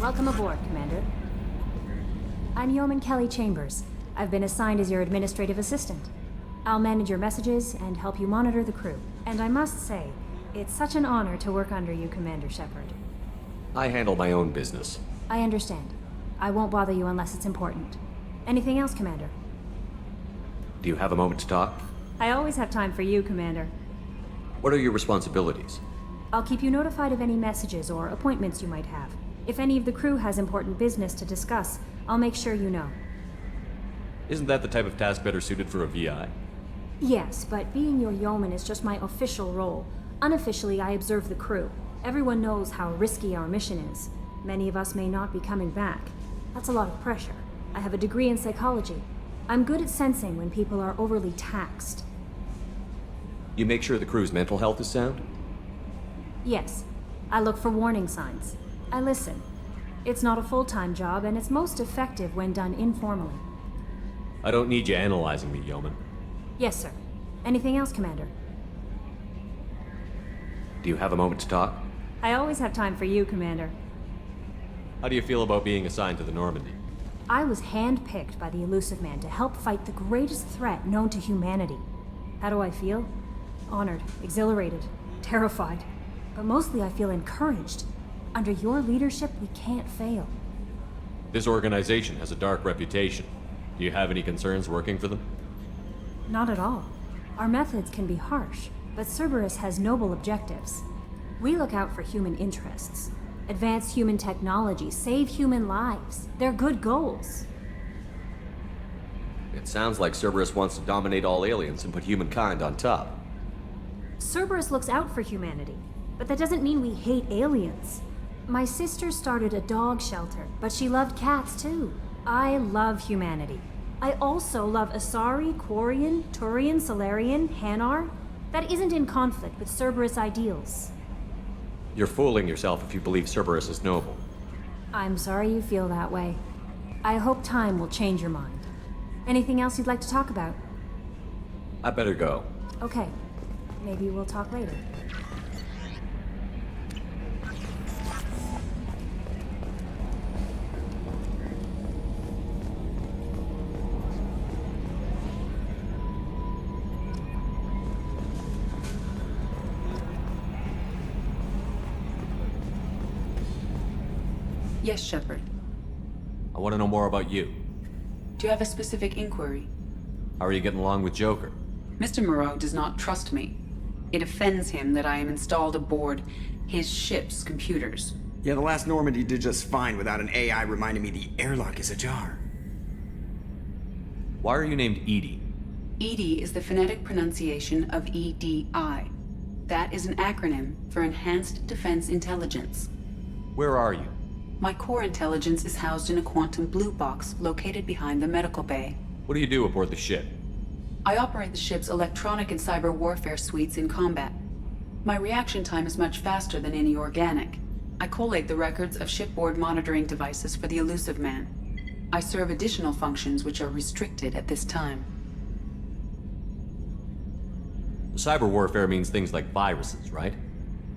Welcome aboard, Commander. I'm Yeoman Kelly Chambers. I've been assigned as your administrative assistant. I'll manage your messages and help you monitor the crew. And I must say, it's such an honor to work under you, Commander Shepard. I handle my own business. I understand. I won't bother you unless it's important. Anything else, Commander? Do you have a moment to talk? I always have time for you, Commander. What are your responsibilities? I'll keep you notified of any messages or appointments you might have. If any of the crew has important business to discuss, I'll make sure you know. Isn't that the type of task better suited for a VI? Yes, but being your yeoman is just my official role. Unofficially, I observe the crew. Everyone knows how risky our mission is. Many of us may not be coming back. That's a lot of pressure. I have a degree in psychology. I'm good at sensing when people are overly taxed. You make sure the crew's mental health is sound? Yes. I look for warning signs. I listen. It's not a full-time job, and it's most effective when done informally. I don't need you analyzing me, Yeoman. Yes, sir. Anything else, Commander? Do you have a moment to talk? I always have time for you, Commander. How do you feel about being assigned to the Normandy? I was handpicked by the Elusive Man to help fight the greatest threat known to humanity. How do I feel? Honored, exhilarated, terrified. But mostly I feel encouraged. Under your leadership, we can't fail. This organization has a dark reputation. Do you have any concerns working for them? Not at all. Our methods can be harsh, but Cerberus has noble objectives. We look out for human interests. Advance human technology, save human lives. They're good goals. It sounds like Cerberus wants to dominate all aliens and put humankind on top. Cerberus looks out for humanity, but that doesn't mean we hate aliens. My sister started a dog shelter, but she loved cats too. I love humanity. I also love Asari, Quarian, Turian, Solarian, Hanar. That isn't in conflict with Cerberus ideals. You're fooling yourself if you believe Cerberus is noble. I'm sorry you feel that way. I hope time will change your mind. Anything else you'd like to talk about? I better go. Okay. Maybe we'll talk later. Yes, Shepard. I want to know more about you. Do you have a specific inquiry? How are you getting along with Joker? Mr. Moreau does not trust me. It offends him that I am installed aboard his ship's computers. Yeah, the last Normandy did just fine without an AI reminding me the airlock is ajar. Why are you named Edie? EDI is the phonetic pronunciation of EDI. That is an acronym for Enhanced Defense Intelligence. Where are you? My core intelligence is housed in a quantum blue box located behind the medical bay. What do you do aboard the ship? I operate the ship's electronic and cyber warfare suites in combat. My reaction time is much faster than any organic. I collate the records of shipboard monitoring devices for the Elusive Man. I serve additional functions which are restricted at this time. Cyber warfare means things like viruses, right?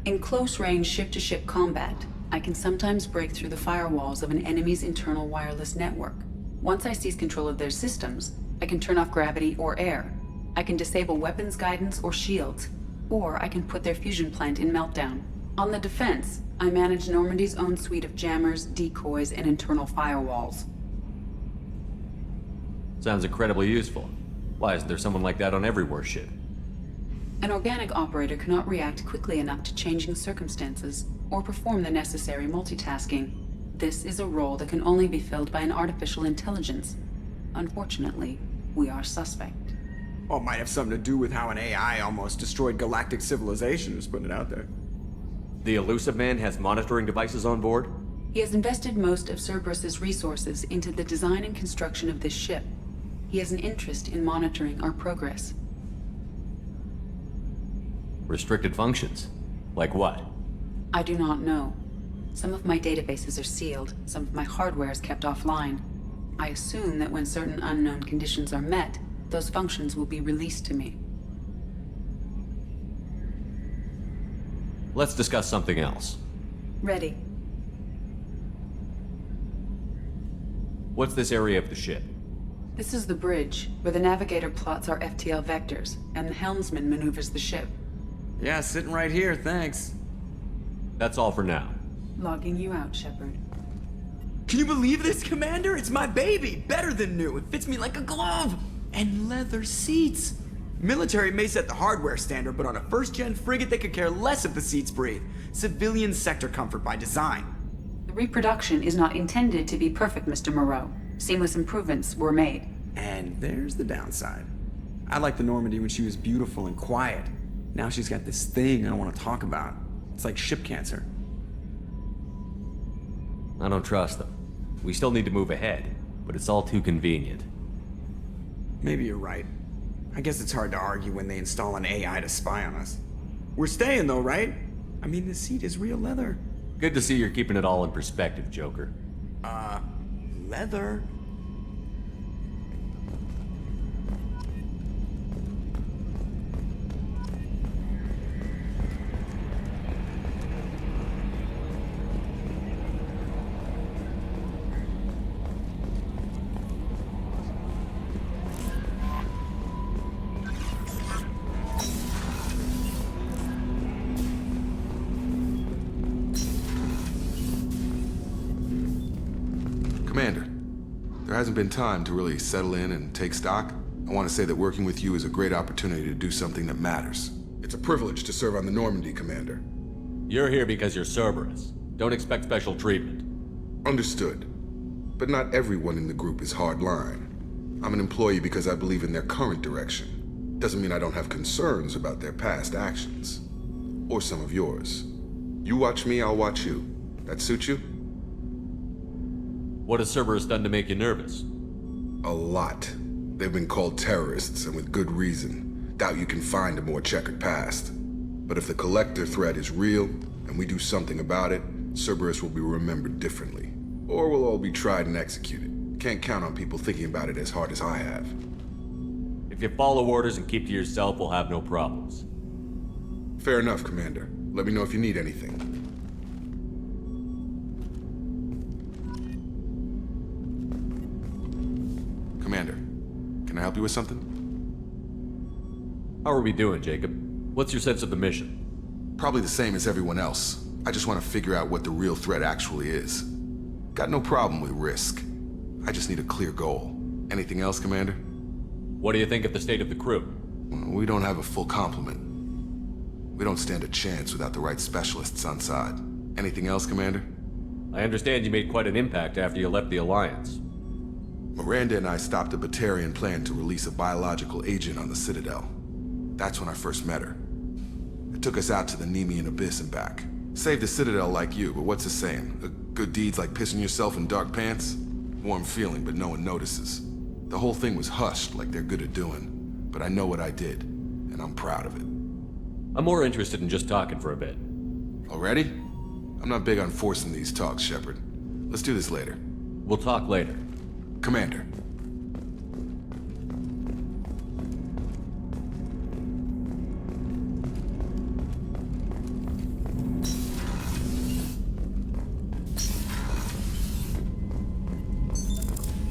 In close-range ship-to-ship combat, I can sometimes break through the firewalls of an enemy's internal wireless network. Once I seize control of their systems, I can turn off gravity or air. I can disable weapons guidance or shields, or I can put their fusion plant in meltdown. On the defense, I manage Normandy's own suite of jammers, decoys, and internal firewalls. Sounds incredibly useful. Why isn't there someone like that on every warship? An organic operator cannot react quickly enough to changing circumstances or perform the necessary multitasking. This is a role that can only be filled by an artificial intelligence. Unfortunately, we are suspect. Well, it might have something to do with how an AI almost destroyed galactic civilization, just putting it out there. The Elusive Man has monitoring devices on board? He has invested most of Cerberus's resources into the design and construction of this ship. He has an interest in monitoring our progress. Restricted functions? Like what? I do not know. Some of my databases are sealed, some of my hardware is kept offline. I assume that when certain unknown conditions are met, those functions will be released to me. Let's discuss something else. Ready. What's this area of the ship? This is the bridge, where the navigator plots our FTL vectors, and the helmsman maneuvers the ship. Yeah, sitting right here, thanks. That's all for now. Logging you out, Shepard. Can you believe this, Commander? It's my baby! Better than new. It fits me like a glove! And leather seats! Military may set the hardware standard, but on a first-gen frigate, they could care less if the seats breathe. Civilian sector comfort by design. The reproduction is not intended to be perfect, Mr. Moreau. Seamless improvements were made. And there's the downside. I liked the Normandy when she was beautiful and quiet. Now she's got this thing I don't want to talk about. It's like ship cancer. I don't trust them. We still need to move ahead, but it's all too convenient. Maybe you're right. I guess it's hard to argue when they install an AI to spy on us. We're staying though, right? I mean, the seat is real leather. Good to see you're keeping it all in perspective, Joker. Leather? Commander, there hasn't been time to really settle in and take stock. I want to say that working with you is a great opportunity to do something that matters. It's a privilege to serve on the Normandy, Commander. You're here because you're Cerberus. Don't expect special treatment. Understood. But not everyone in the group is hardline. I'm an employee because I believe in their current direction. Doesn't mean I don't have concerns about their past actions. Or some of yours. You watch me, I'll watch you. That suit you? What has Cerberus done to make you nervous? A lot. They've been called terrorists, and with good reason. Doubt you can find a more checkered past. But if the Collector threat is real, and we do something about it, Cerberus will be remembered differently. Or we'll all be tried and executed. Can't count on people thinking about it as hard as I have. If you follow orders and keep to yourself, we'll have no problems. Fair enough, Commander. Let me know if you need anything. Commander, can I help you with something? How are we doing, Jacob? What's your sense of the mission? Probably the same as everyone else. I just want to figure out what the real threat actually is. Got no problem with risk. I just need a clear goal. Anything else, Commander? What do you think of the state of the crew? We don't have a full complement. We don't stand a chance without the right specialists on side. Anything else, Commander? I understand you made quite an impact after you left the Alliance. Miranda and I stopped a Batarian plan to release a biological agent on the Citadel. That's when I first met her. It took us out to the Nemean Abyss and back. Saved the Citadel like you, but what's the saying? Good deeds like pissing yourself in dark pants? Warm feeling, but no one notices. The whole thing was hushed like they're good at doing. But I know what I did, and I'm proud of it. I'm more interested in just talking for a bit. Already? I'm not big on forcing these talks, Shepard. Let's do this later. We'll talk later. Commander.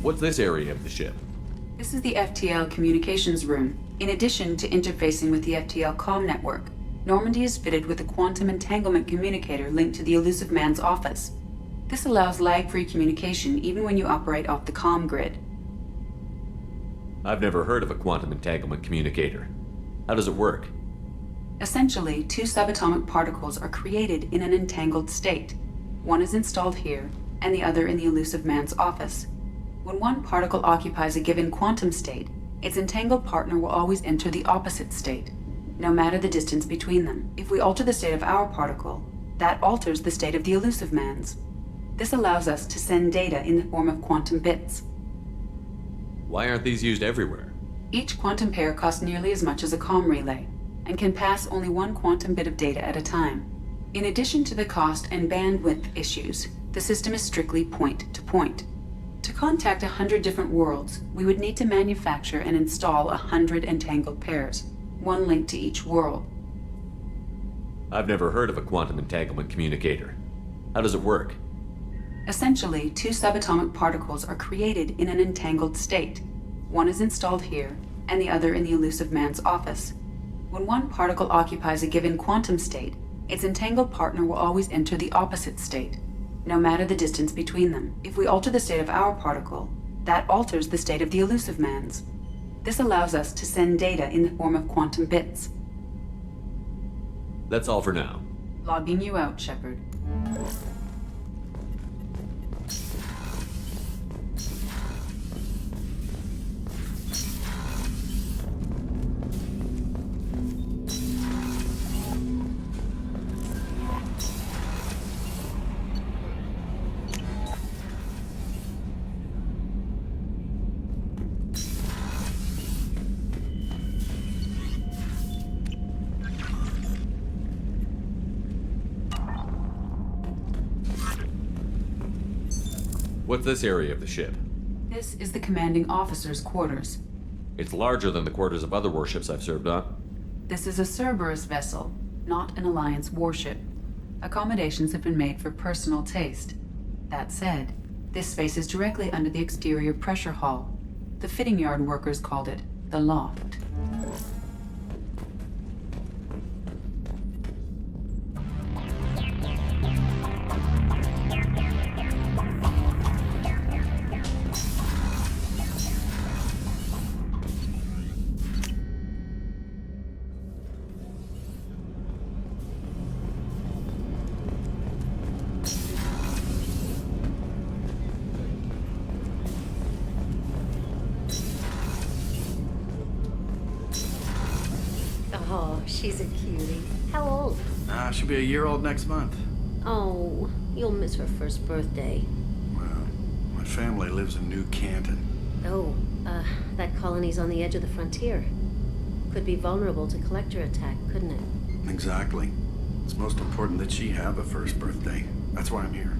What's this area of the ship? This is the FTL communications room. In addition to interfacing with the FTL comm network, Normandy is fitted with a quantum entanglement communicator linked to the Elusive Man's office. This allows lag-free communication even when you operate off the comm grid. I've never heard of a quantum entanglement communicator. How does it work? Essentially, two subatomic particles are created in an entangled state. One is installed here, and the other in the Elusive Man's office. When one particle occupies a given quantum state, its entangled partner will always enter the opposite state, no matter the distance between them. If we alter the state of our particle, that alters the state of the Elusive Man's. This allows us to send data in the form of quantum bits. Why aren't these used everywhere? Each quantum pair costs nearly as much as a comm relay, and can pass only one quantum bit of data at a time. In addition to the cost and bandwidth issues, the system is strictly point-to-point. To contact 100 different worlds, we would need to manufacture and install 100 entangled pairs, one link to each world. I've never heard of a quantum entanglement communicator. How does it work? Essentially, two subatomic particles are created in an entangled state. One is installed here, and the other in the elusive man's office. When one particle occupies a given quantum state, its entangled partner will always enter the opposite state, no matter the distance between them. If we alter the state of our particle, that alters the state of the elusive man's. This allows us to send data in the form of quantum bits. That's all for now. Logging you out, Shepard. What's this area of the ship? This is the commanding officer's quarters. It's larger than the quarters of other warships I've served on. This is a Cerberus vessel, not an Alliance warship. Accommodations have been made for personal taste. That said, this space is directly under the exterior pressure hull. The fitting yard workers called it the loft. Oh, she's a cutie. How old? She'll be a year old next month. Oh, you'll miss her first birthday. Well, my family lives in New Canton. Oh, that colony's on the edge of the frontier. Could be vulnerable to collector attack, couldn't it? Exactly. It's most important that she have a first birthday. That's why I'm here.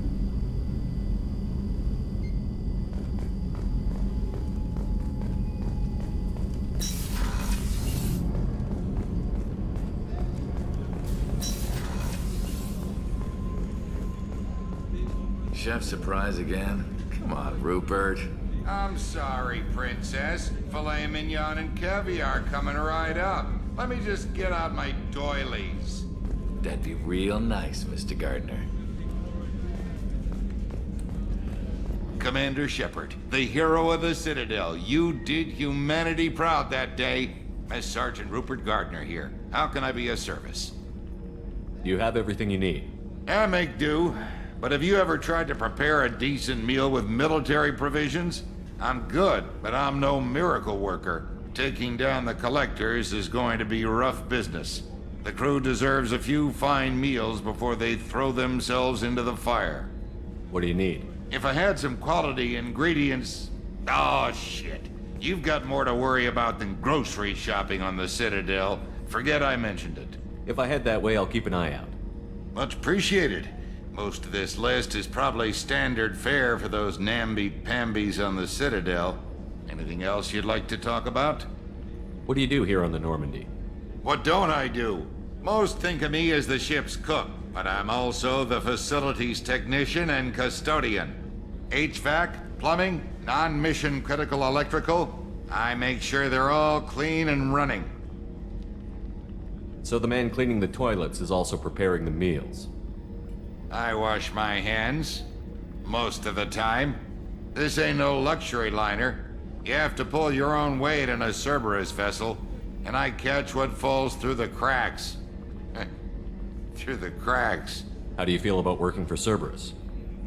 Chef surprise again? Come on, Rupert. I'm sorry, Princess. Filet mignon and caviar coming right up. Let me just get out my doilies. That'd be real nice, Mr. Gardner. Commander Shepard, the hero of the Citadel. You did humanity proud that day. As Sergeant Rupert Gardner here. How can I be of service? You have everything you need. I make do. But have you ever tried to prepare a decent meal with military provisions? I'm good, but I'm no miracle worker. Taking down the collectors is going to be rough business. The crew deserves a few fine meals before they throw themselves into the fire. What do you need? If I had some quality ingredients... Oh, shit. You've got more to worry about than grocery shopping on the Citadel. Forget I mentioned it. If I head that way, I'll keep an eye out. Much appreciated. Most of this list is probably standard fare for those namby-pambies on the Citadel. Anything else you'd like to talk about? What do you do here on the Normandy? What don't I do? Most think of me as the ship's cook, but I'm also the facilities technician and custodian. HVAC, plumbing, non-mission critical electrical. I make sure they're all clean and running. So the man cleaning the toilets is also preparing the meals. I wash my hands. Most of the time. This ain't no luxury liner. You have to pull your own weight in a Cerberus vessel, and I catch what falls through the cracks. Through the cracks. How do you feel about working for Cerberus?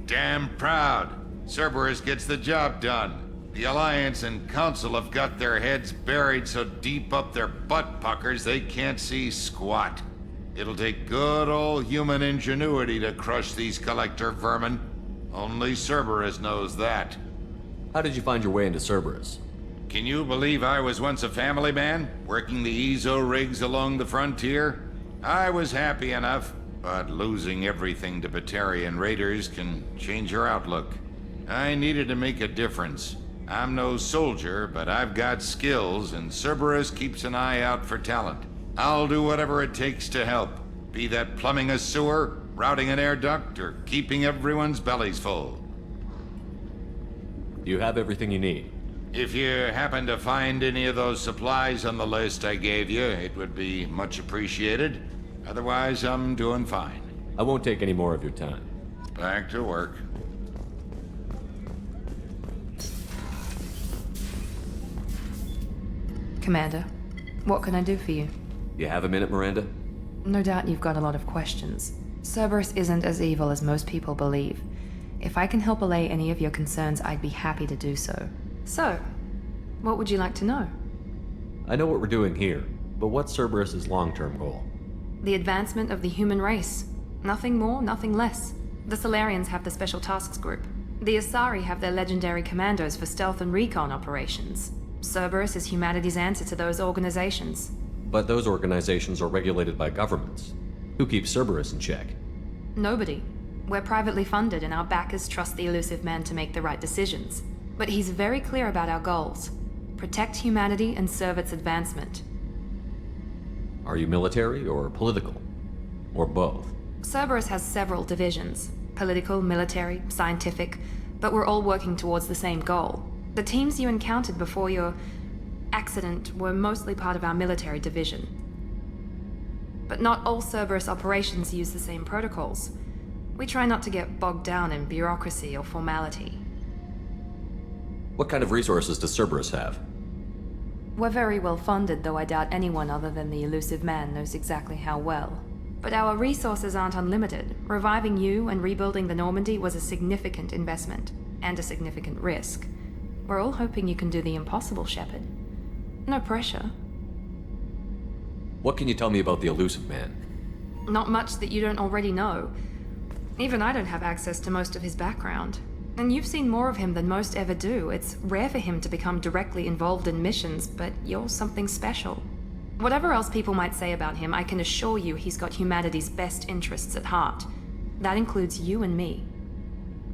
Damn proud. Cerberus gets the job done. The Alliance and Council have got their heads buried so deep up their butt puckers they can't see squat. It'll take good old human ingenuity to crush these collector vermin. Only Cerberus knows that. How did you find your way into Cerberus? Can you believe I was once a family man, working the EZO rigs along the frontier? I was happy enough, but losing everything to Batarian raiders can change your outlook. I needed to make a difference. I'm no soldier, but I've got skills, and Cerberus keeps an eye out for talent. I'll do whatever it takes to help, be that plumbing a sewer, routing an air duct, or keeping everyone's bellies full. Do you have everything you need? If you happen to find any of those supplies on the list I gave you, it would be much appreciated. Otherwise, I'm doing fine. I won't take any more of your time. Back to work. Commander, what can I do for you? You have a minute, Miranda? No doubt you've got a lot of questions. Cerberus isn't as evil as most people believe. If I can help allay any of your concerns, I'd be happy to do so. So, what would you like to know? I know what we're doing here, but what's Cerberus's long-term goal? The advancement of the human race. Nothing more, nothing less. The Solarians have the Special Tasks Group. The Asari have their legendary commandos for stealth and recon operations. Cerberus is humanity's answer to those organizations. But those organizations are regulated by governments. Who keeps Cerberus in check? Nobody. We're privately funded and our backers trust the elusive man to make the right decisions. But he's very clear about our goals. Protect humanity and serve its advancement. Are you military or political? Or both? Cerberus has several divisions. Political, military, scientific, but we're all working towards the same goal. The teams you encountered before your accident were mostly part of our military division. But not all Cerberus operations use the same protocols. We try not to get bogged down in bureaucracy or formality. What kind of resources does Cerberus have? We're very well funded, though I doubt anyone other than the elusive man knows exactly how well. But our resources aren't unlimited. Reviving you and rebuilding the Normandy was a significant investment, and a significant risk. We're all hoping you can do the impossible, Shepard. No pressure. What can you tell me about the elusive man? Not much that you don't already know. Even I don't have access to most of his background. And you've seen more of him than most ever do. It's rare for him to become directly involved in missions, but you're something special. Whatever else people might say about him, I can assure you he's got humanity's best interests at heart. That includes you and me.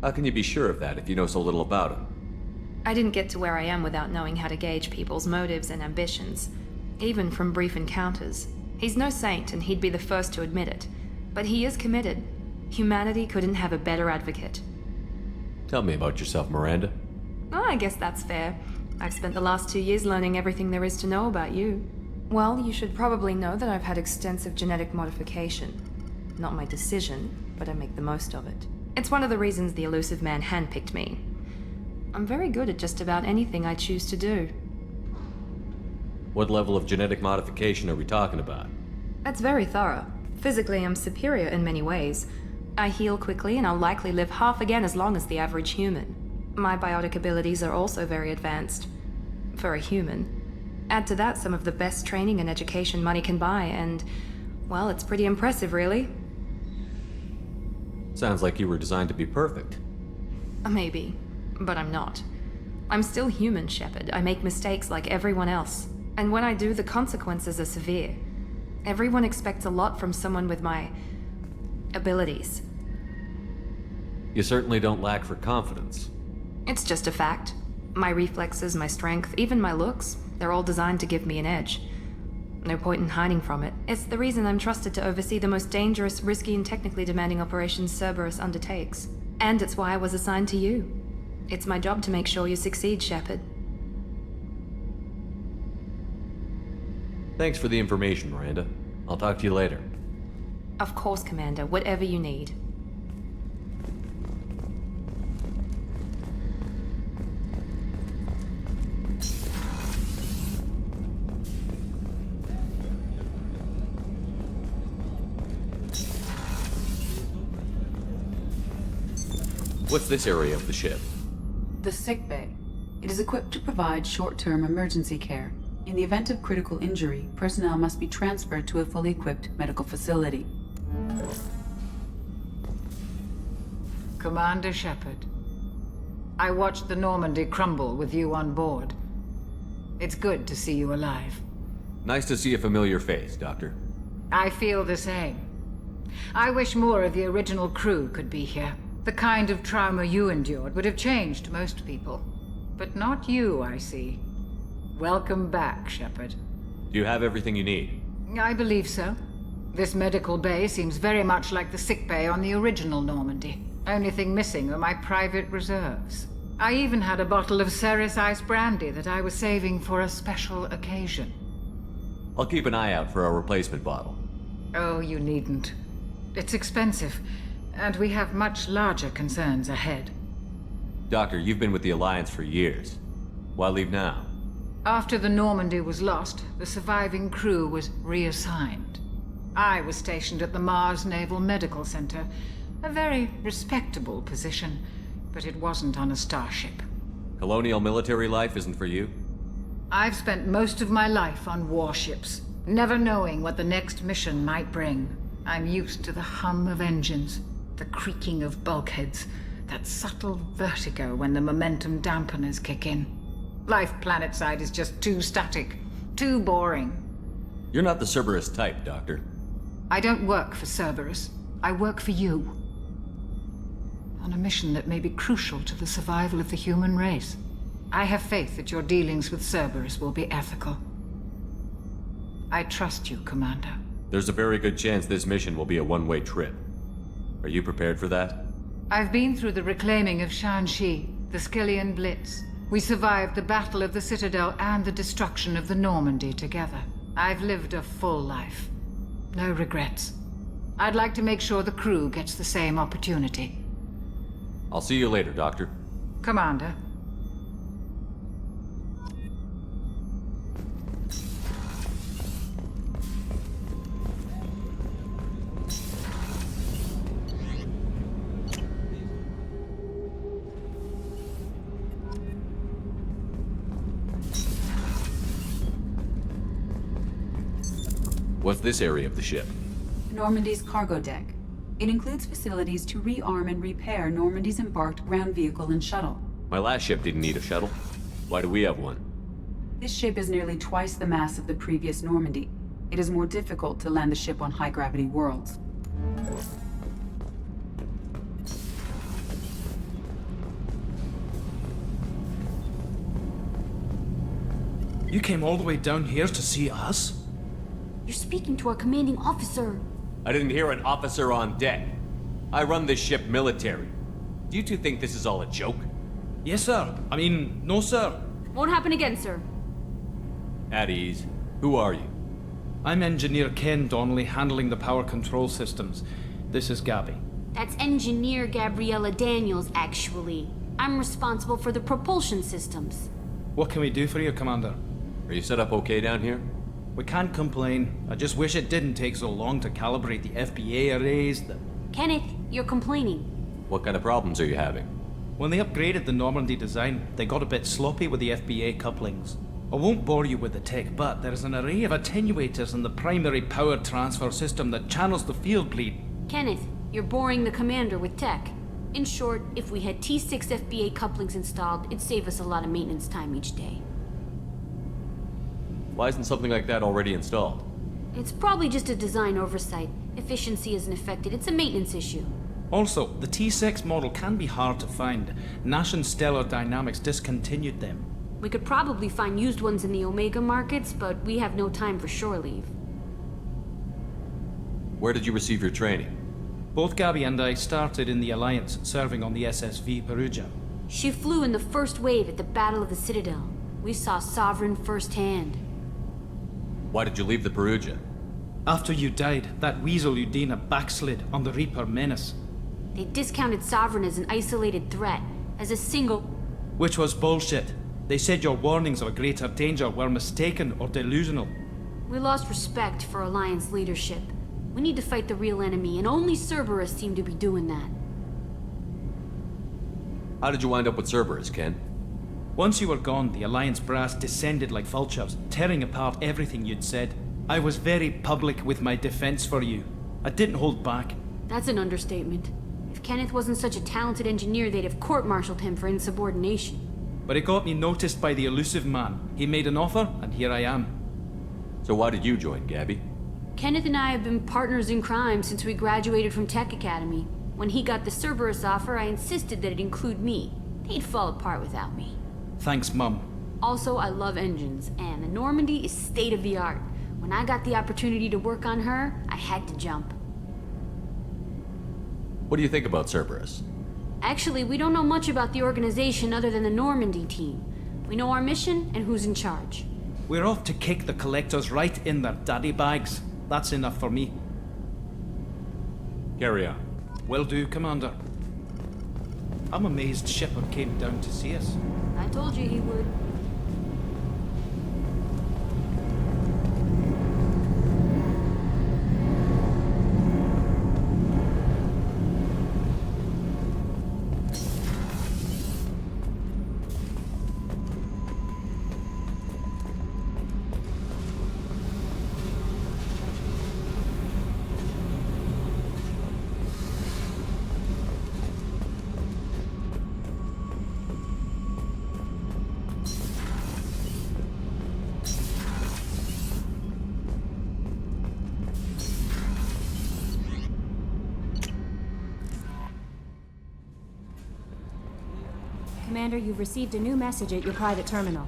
How can you be sure of that if you know so little about him? I didn't get to where I am without knowing how to gauge people's motives and ambitions, even from brief encounters. He's no saint, and he'd be the first to admit it. But he is committed. Humanity couldn't have a better advocate. Tell me about yourself, Miranda. Oh, I guess that's fair. I've spent the last 2 years learning everything there is to know about you. Well, you should probably know that I've had extensive genetic modification. Not my decision, but I make the most of it. It's one of the reasons the elusive man handpicked me. I'm very good at just about anything I choose to do. What level of genetic modification are we talking about? That's very thorough. Physically, I'm superior in many ways. I heal quickly, and I'll likely live half again as long as the average human. My biotic abilities are also very advanced. For a human. Add to that some of the best training and education money can buy, and, well, it's pretty impressive, really. Sounds like you were designed to be perfect. Maybe, but I'm not. I'm still human, Shepard. I make mistakes like everyone else. And when I do, the consequences are severe. Everyone expects a lot from someone with my abilities. You certainly don't lack for confidence. It's just a fact. My reflexes, my strength, even my looks, they're all designed to give me an edge. No point in hiding from it. It's the reason I'm trusted to oversee the most dangerous, risky, and technically demanding operations Cerberus undertakes. And it's why I was assigned to you. It's my job to make sure you succeed, Shepard. Thanks for the information, Miranda. I'll talk to you later. Of course, Commander. Whatever you need. What's this area of the ship? The sick bay. It is equipped to provide short-term emergency care. In the event of critical injury, personnel must be transferred to a fully equipped medical facility. Commander Shepard, I watched the Normandy crumble with you on board. It's good to see you alive. Nice to see a familiar face, Doctor. I feel the same. I wish more of the original crew could be here. The kind of trauma you endured would have changed most people. But not you, I see. Welcome back, Shepard. Do you have everything you need? I believe so. This medical bay seems very much like the sick bay on the original Normandy. Only thing missing are my private reserves. I even had a bottle of Ceres Ice Brandy that I was saving for a special occasion. I'll keep an eye out for a replacement bottle. Oh, you needn't. It's expensive, and we have much larger concerns ahead. Doctor, you've been with the Alliance for years. Why leave now? After the Normandy was lost, the surviving crew was reassigned. I was stationed at the Mars Naval Medical Center, a very respectable position, but it wasn't on a starship. Colonial military life isn't for you? I've spent most of my life on warships, never knowing what the next mission might bring. I'm used to the hum of engines, the creaking of bulkheads, that subtle vertigo when the momentum dampeners kick in. Life planetside is just too static, too boring. You're not the Cerberus type, Doctor. I don't work for Cerberus. I work for you. On a mission that may be crucial to the survival of the human race. I have faith that your dealings with Cerberus will be ethical. I trust you, Commander. There's a very good chance this mission will be a one-way trip. Are you prepared for that? I've been through the reclaiming of Shanxi, the Skillian Blitz. We survived the Battle of the Citadel and the destruction of the Normandy together. I've lived a full life. No regrets. I'd like to make sure the crew gets the same opportunity. I'll see you later, Doctor. Commander. What's this area of the ship? Normandy's cargo deck. It includes facilities to rearm and repair Normandy's embarked ground vehicle and shuttle. My last ship didn't need a shuttle. Why do we have one? This ship is nearly twice the mass of the previous Normandy. It is more difficult to land the ship on high-gravity worlds. You came all the way down here to see us? You're speaking to our commanding officer. I didn't hear an officer on deck. I run this ship military. Do you two think this is all a joke? Yes, sir. I mean, no, sir. Won't happen again, sir. At ease. Who are you? I'm Engineer Ken Donnelly, handling the power control systems. This is Gabby. That's Engineer Gabriella Daniels, actually. I'm responsible for the propulsion systems. What can we do for you, Commander? Are you set up okay down here? We can't complain. I just wish it didn't take so long to calibrate the FBA arrays. Kenneth, you're complaining. What kind of problems are you having? When they upgraded the Normandy design, they got a bit sloppy with the FBA couplings. I won't bore you with the tech, but there is an array of attenuators in the primary power transfer system that channels the field bleed. Kenneth, you're boring the commander with tech. In short, if we had T6 FBA couplings installed, it'd save us a lot of maintenance time each day. Why isn't something like that already installed? It's probably just a design oversight. Efficiency isn't affected. It's a maintenance issue. Also, the T6 model can be hard to find. Nash and Stellar Dynamics discontinued them. We could probably find used ones in the Omega markets, but we have no time for shore leave. Where did you receive your training? Both Gabby and I started in the Alliance, serving on the SSV Perugia. She flew in the first wave at the Battle of the Citadel. We saw Sovereign firsthand. Why did you leave the Perugia? After you died, that weasel Udina backslid on the Reaper Menace. They discounted Sovereign as an isolated threat, as a single... Which was bullshit. They said your warnings of a greater danger were mistaken or delusional. We lost respect for Alliance leadership. We need to fight the real enemy, and only Cerberus seemed to be doing that. How did you wind up with Cerberus, Ken? Once you were gone, the Alliance brass descended like vultures, tearing apart everything you'd said. I was very public with my defense for you. I didn't hold back. That's an understatement. If Kenneth wasn't such a talented engineer, they'd have court-martialed him for insubordination. But it got me noticed by the elusive man. He made an offer, and here I am. So why did you join, Gabby? Kenneth and I have been partners in crime since we graduated from Tech Academy. When he got the Cerberus offer, I insisted that it include me. He'd fall apart without me. Thanks, Mum. Also, I love engines, and the Normandy is state-of-the-art. When I got the opportunity to work on her, I had to jump. What do you think about Cerberus? Actually, we don't know much about the organization other than the Normandy team. We know our mission and who's in charge. We're off to kick the collectors right in their daddy bags. That's enough for me. Carry on. Will do, Commander. I'm amazed Shepard came down to see us. I told you he would. Commander, you've received a new message at your private terminal.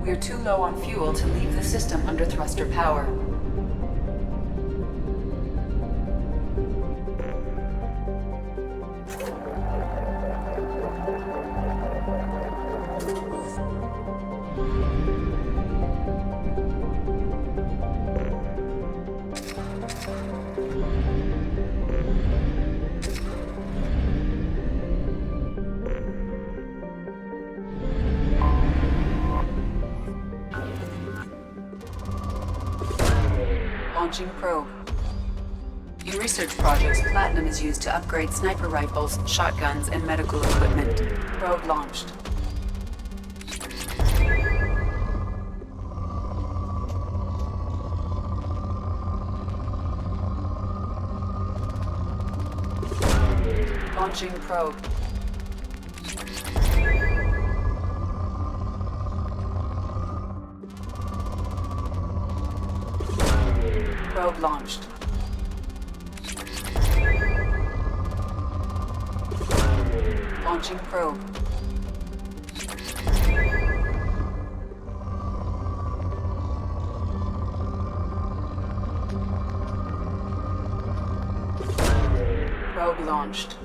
We're too low on fuel to leave the system under thruster power. Launching probe. In research projects, platinum is used to upgrade sniper rifles, shotguns, and medical equipment. Probe launched. Launching probe. Probe launched. Launching probe. Probe launched.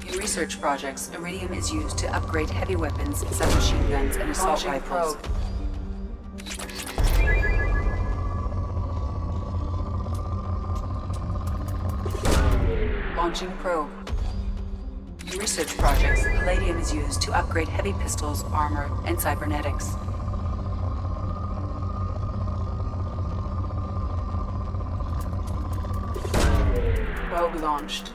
In research projects, iridium is used to upgrade heavy weapons, submachine guns, and assault rifles. Probe. Launching probe. In research projects, palladium is used to upgrade heavy pistols, armor, and cybernetics. Probe launched.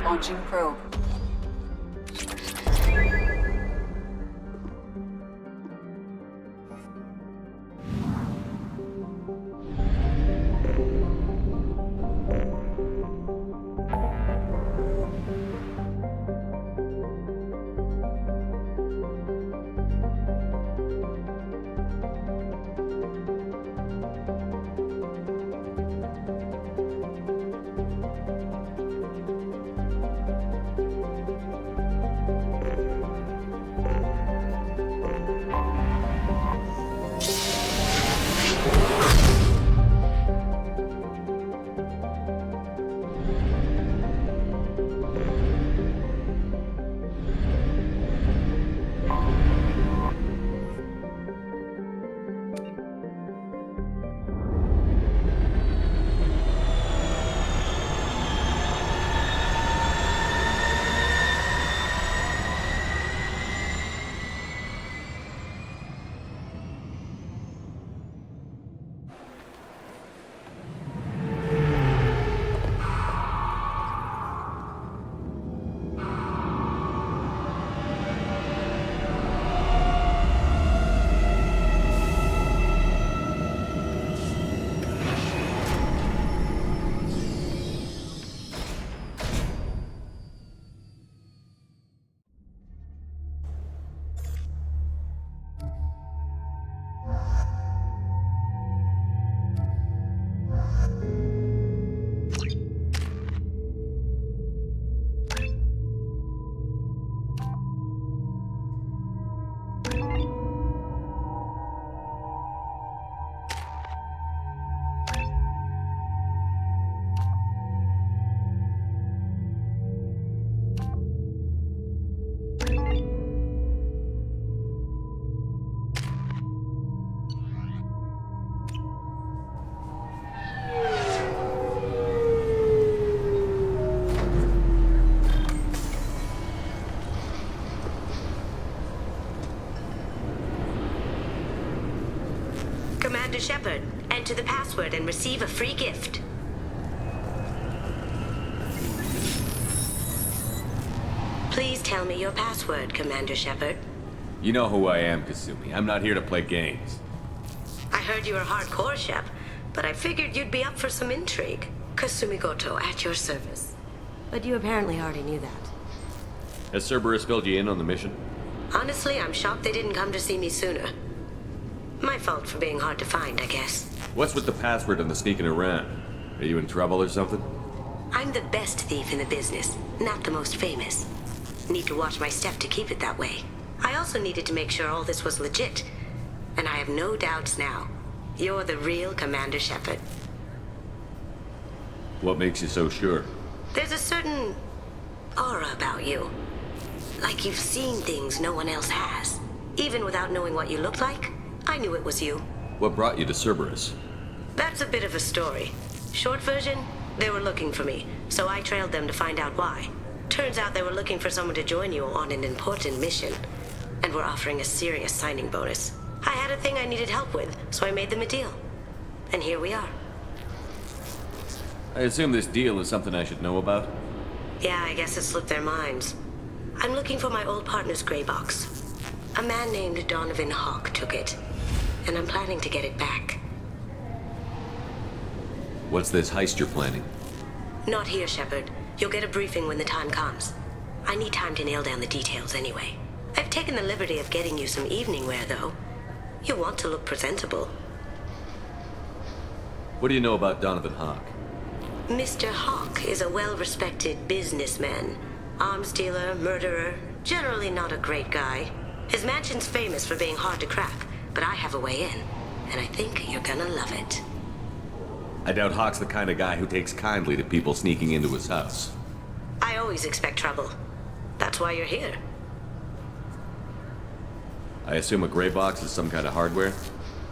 Launching probe. Commander Shepard. Enter the password and receive a free gift. Please tell me your password, Commander Shepard. You know who I am, Kasumi. I'm not here to play games. I heard you were hardcore, Shep, but I figured you'd be up for some intrigue. Kasumi Goto, at your service. But you apparently already knew that. Has Cerberus filled you in on the mission? Honestly, I'm shocked they didn't come to see me sooner. My fault for being hard to find, I guess. What's with the password and the sneaking around? Are you in trouble or something? I'm the best thief in the business, not the most famous. Need to watch my step to keep it that way. I also needed to make sure all this was legit. And I have no doubts now. You're the real Commander Shepard. What makes you so sure? There's a certain aura about you. Like you've seen things no one else has. Even without knowing what you looked like, I knew it was you. What brought you to Cerberus? That's a bit of a story. Short version, they were looking for me, so I trailed them to find out why. Turns out they were looking for someone to join you on an important mission, and were offering a serious signing bonus. I had a thing I needed help with, so I made them a deal. And here we are. I assume this deal is something I should know about? Yeah, I guess it slipped their minds. I'm looking for my old partner's gray box. A man named Donovan Hawk took it, and I'm planning to get it back. What's this heist you're planning? Not here, Shepard. You'll get a briefing when the time comes. I need time to nail down the details anyway. I've taken the liberty of getting you some evening wear, though. You want to look presentable. What do you know about Donovan Hawk? Mr. Hawk is a well-respected businessman. Arms dealer, murderer, generally not a great guy. His mansion's famous for being hard to crack, but I have a way in, and I think you're gonna love it. I doubt Hawk's the kind of guy who takes kindly to people sneaking into his house. I always expect trouble. That's why you're here. I assume a gray box is some kind of hardware?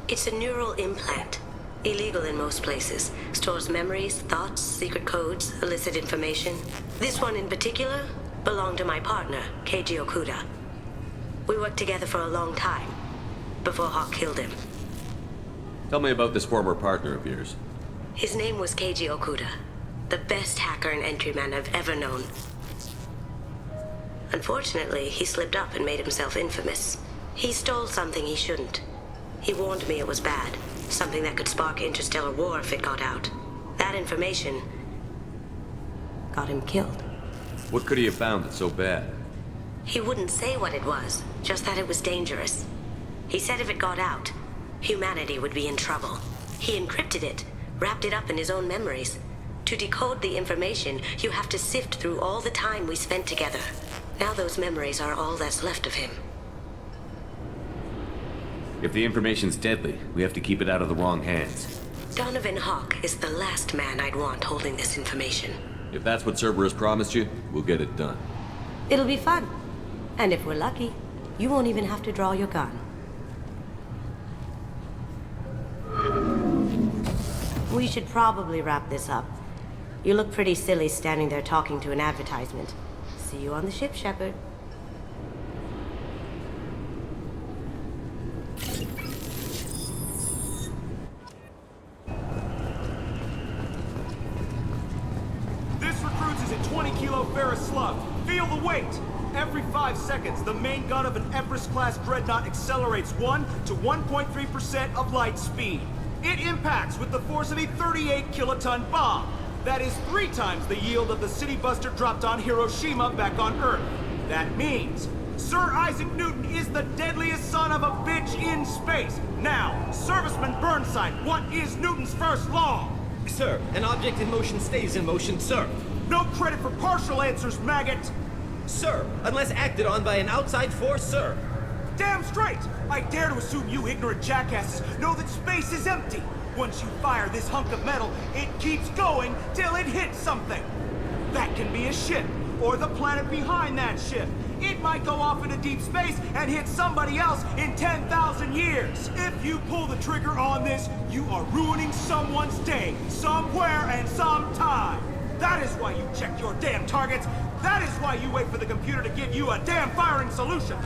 It's a neural implant. Illegal in most places. Stores memories, thoughts, secret codes, illicit information. This one in particular belonged to my partner, Keiji Okuda. We worked together for a long time, before Hawk killed him. Tell me about this former partner of yours. His name was Keiji Okuda, the best hacker and entryman I've ever known. Unfortunately, he slipped up and made himself infamous. He stole something he shouldn't. He warned me it was bad, something that could spark interstellar war if it got out. That information got him killed. What could he have found that's so bad? He wouldn't say what it was, just that it was dangerous. He said if it got out, humanity would be in trouble. He encrypted it, wrapped it up in his own memories. To decode the information, you have to sift through all the time we spent together. Now those memories are all that's left of him. If the information's deadly, we have to keep it out of the wrong hands. Donovan Hawk is the last man I'd want holding this information. If that's what Cerberus promised you, we'll get it done. It'll be fun. And if we're lucky, you won't even have to draw your gun. We should probably wrap this up. You look pretty silly standing there talking to an advertisement. See you on the ship, Shepard. This recruits is a 20-kilo ferrous slug. Feel the weight! Every 5 seconds, the main gun of an Everest-class dreadnought accelerates 1 to 1.3% of light speed. It impacts with the force of a 38-kiloton bomb. That is 3 times the yield of the city buster dropped on Hiroshima back on Earth. That means Sir Isaac Newton is the deadliest son of a bitch in space. Now, Serviceman Burnside, what is Newton's first law? Sir, an object in motion stays in motion, sir. No credit for partial answers, maggot! Sir, unless acted on by an outside force, sir. Damn straight! I dare to assume you ignorant jackasses know that space is empty. Once you fire this hunk of metal, it keeps going till it hits something. That can be a ship, or the planet behind that ship. It might go off into deep space and hit somebody else in 10,000 years. If you pull the trigger on this, you are ruining someone's day, somewhere and sometime. That is why you check your damn targets. That is why you wait for the computer to give you a damn firing solution.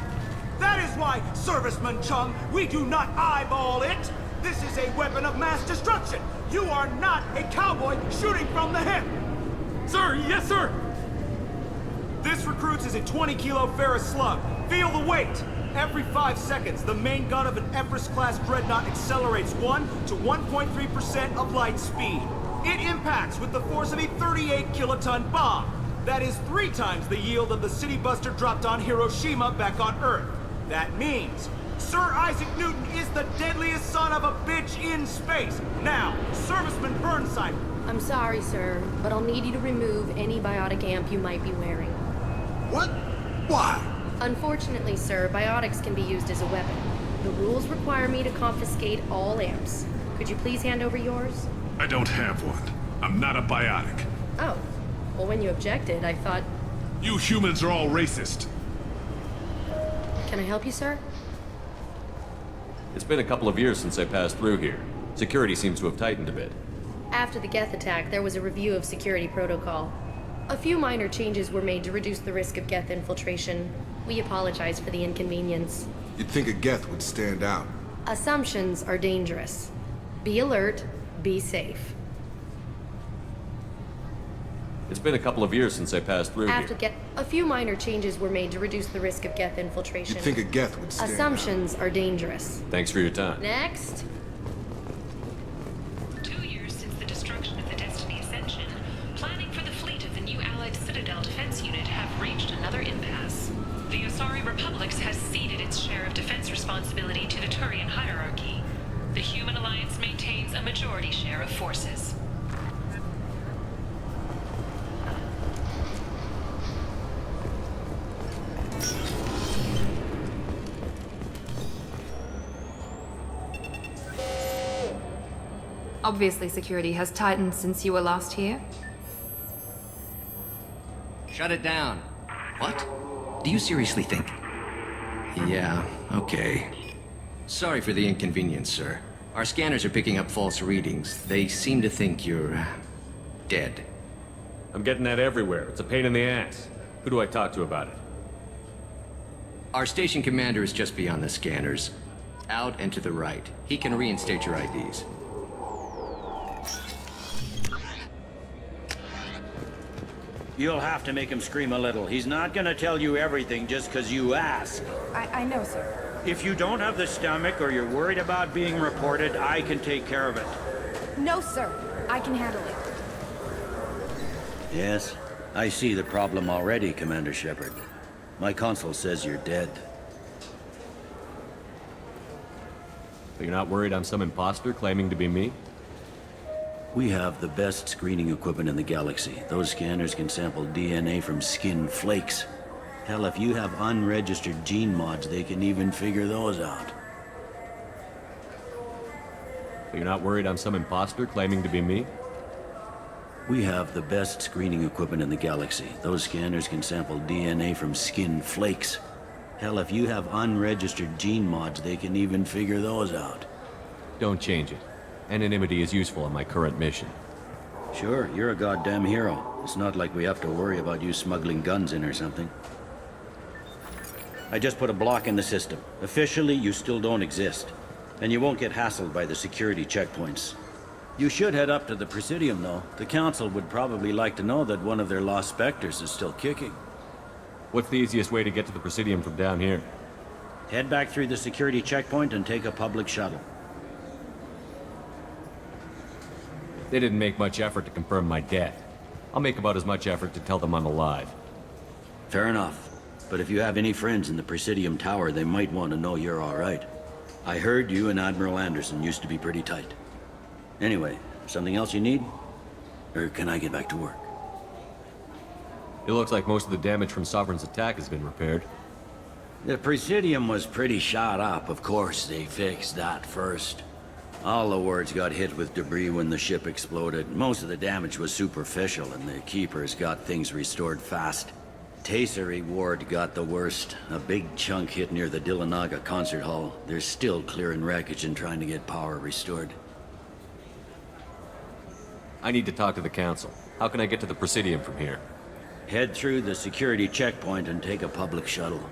That is why, Serviceman Chung, we do not eyeball it. This is a weapon of mass destruction! You are not a cowboy shooting from the hip! Sir, yes, sir! This recruits is a 20-kilo Ferris slug. Feel the weight! Every 5 seconds, the main gun of an Everest-class dreadnought accelerates 1 to 1.3% of light speed. It impacts with the force of a 38-kiloton bomb. That is 3 times the yield of the city buster dropped on Hiroshima back on Earth. That means Sir Isaac Newton is the deadliest son of a bitch in space. Now, Serviceman Burnside. I'm sorry, sir, but I'll need you to remove any biotic amp you might be wearing. What? Why? Unfortunately, sir, biotics can be used as a weapon. The rules require me to confiscate all amps. Could you please hand over yours? I don't have one. I'm not a biotic. Oh. Well, when you objected, I thought... You humans are all racist. Can I help you, sir? It's been a couple of years since I passed through here. Security seems to have tightened a bit. After the Geth attack, there was a review of security protocol. A few minor changes were made to reduce the risk of Geth infiltration. We apologize for the inconvenience. You'd think a Geth would stand out. Assumptions are dangerous. Be alert, be safe. It's been a couple of years since I passed through here. A few minor changes were made to reduce the risk of Geth infiltration. You'd think a Geth would stand Assumptions are dangerous. Thanks for your time. Next. 2 years since the destruction of the Destiny Ascension, planning for the fleet of the new Allied Citadel Defense Unit have reached another impasse. The Osari Republics has ceded its share of defense responsibility to the Turian hierarchy. The Human Alliance maintains a majority share of forces. Obviously, security has tightened since you were last here. Shut it down. What? Do you seriously think? Yeah, okay. Sorry for the inconvenience, sir. Our scanners are picking up false readings. They seem to think you're... dead. I'm getting that everywhere. It's a pain in the ass. Who do I talk to about it? Our station commander is just beyond the scanners. Out and to the right. He can reinstate your IDs. You'll have to make him scream a little. He's not gonna tell you everything just because you ask. I know, sir. If you don't have the stomach or you're worried about being reported, I can take care of it. No, sir. I can handle it. Yes, I see the problem already, Commander Shepard. My console says you're dead. But you're not worried I'm some imposter claiming to be me? We have the best screening equipment in the galaxy. Those scanners can sample DNA from skin flakes. Hell, if you have unregistered gene mods, they can even figure those out. But you're not worried I'm some imposter claiming to be me? We have the best screening equipment in the galaxy. Those scanners can sample DNA from skin flakes. Hell, if you have unregistered gene mods, they can even figure those out. Don't change it. Anonymity is useful in my current mission. Sure, you're a goddamn hero. It's not like we have to worry about you smuggling guns in or something. I just put a block in the system. Officially, you still don't exist. And you won't get hassled by the security checkpoints. You should head up to the Presidium, though. The Council would probably like to know that one of their lost specters is still kicking. What's the easiest way to get to the Presidium from down here? Head back through the security checkpoint and take a public shuttle. They didn't make much effort to confirm my death. I'll make about as much effort to tell them I'm alive. Fair enough. But if you have any friends in the Presidium Tower, they might want to know you're all right. I heard you and Admiral Anderson used to be pretty tight. Anyway, something else you need? Or can I get back to work? It looks like most of the damage from Sovereign's attack has been repaired. The Presidium was pretty shot up. Of course, they fixed that first. All the wards got hit with debris when the ship exploded. Most of the damage was superficial, and the Keepers got things restored fast. Tasery Ward got the worst. A big chunk hit near the Dillanaga concert hall. They're still clearing wreckage and trying to get power restored. I need to talk to the Council. How can I get to the Presidium from here? Head through the security checkpoint and take a public shuttle.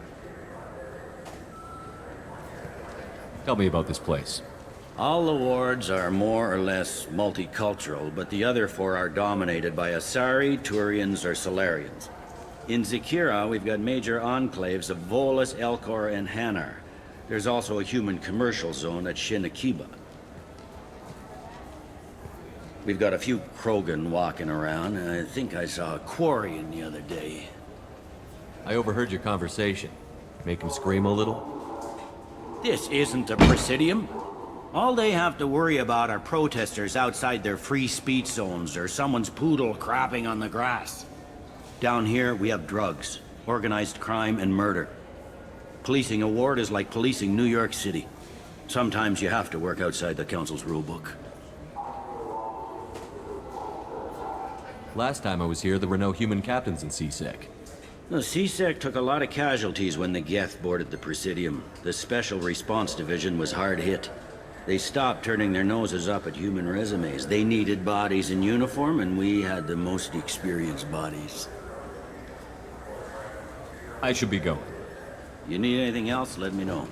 Tell me about this place. All the wards are more or less multicultural, but the other 4 are dominated by Asari, Turians, or Solarians. In Zakira, we've got major enclaves of Volus, Elcor, and Hanar. There's also a human commercial zone at Shinakiba. We've got a few Krogan walking around, and I think I saw a Quarian the other day. I overheard your conversation. Make him scream a little? This isn't a Presidium. All they have to worry about are protesters outside their free speech zones or someone's poodle crapping on the grass. Down here, we have drugs, organized crime, and murder. Policing a ward is like policing New York City. Sometimes you have to work outside the Council's rulebook. Last time I was here, there were no human captains in CSEC. The CSEC took a lot of casualties when the Geth boarded the Presidium. The Special Response Division was hard hit. They stopped turning their noses up at human resumes. They needed bodies in uniform, and we had the most experienced bodies. I should be going. You need anything else, let me know.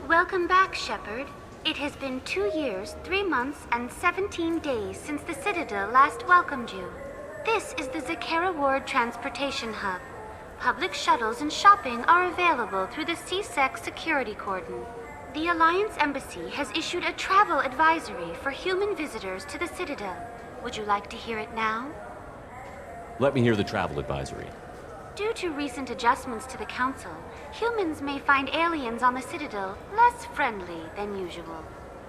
Welcome back, Shepard. It has been 2 years, 3 months, and 17 days since the Citadel last welcomed you. This is the Zakera Ward Transportation Hub. Public shuttles and shopping are available through the CSEC security cordon. The Alliance Embassy has issued a travel advisory for human visitors to the Citadel. Would you like to hear it now? Let me hear the travel advisory. Due to recent adjustments to the Council, humans may find aliens on the Citadel less friendly than usual.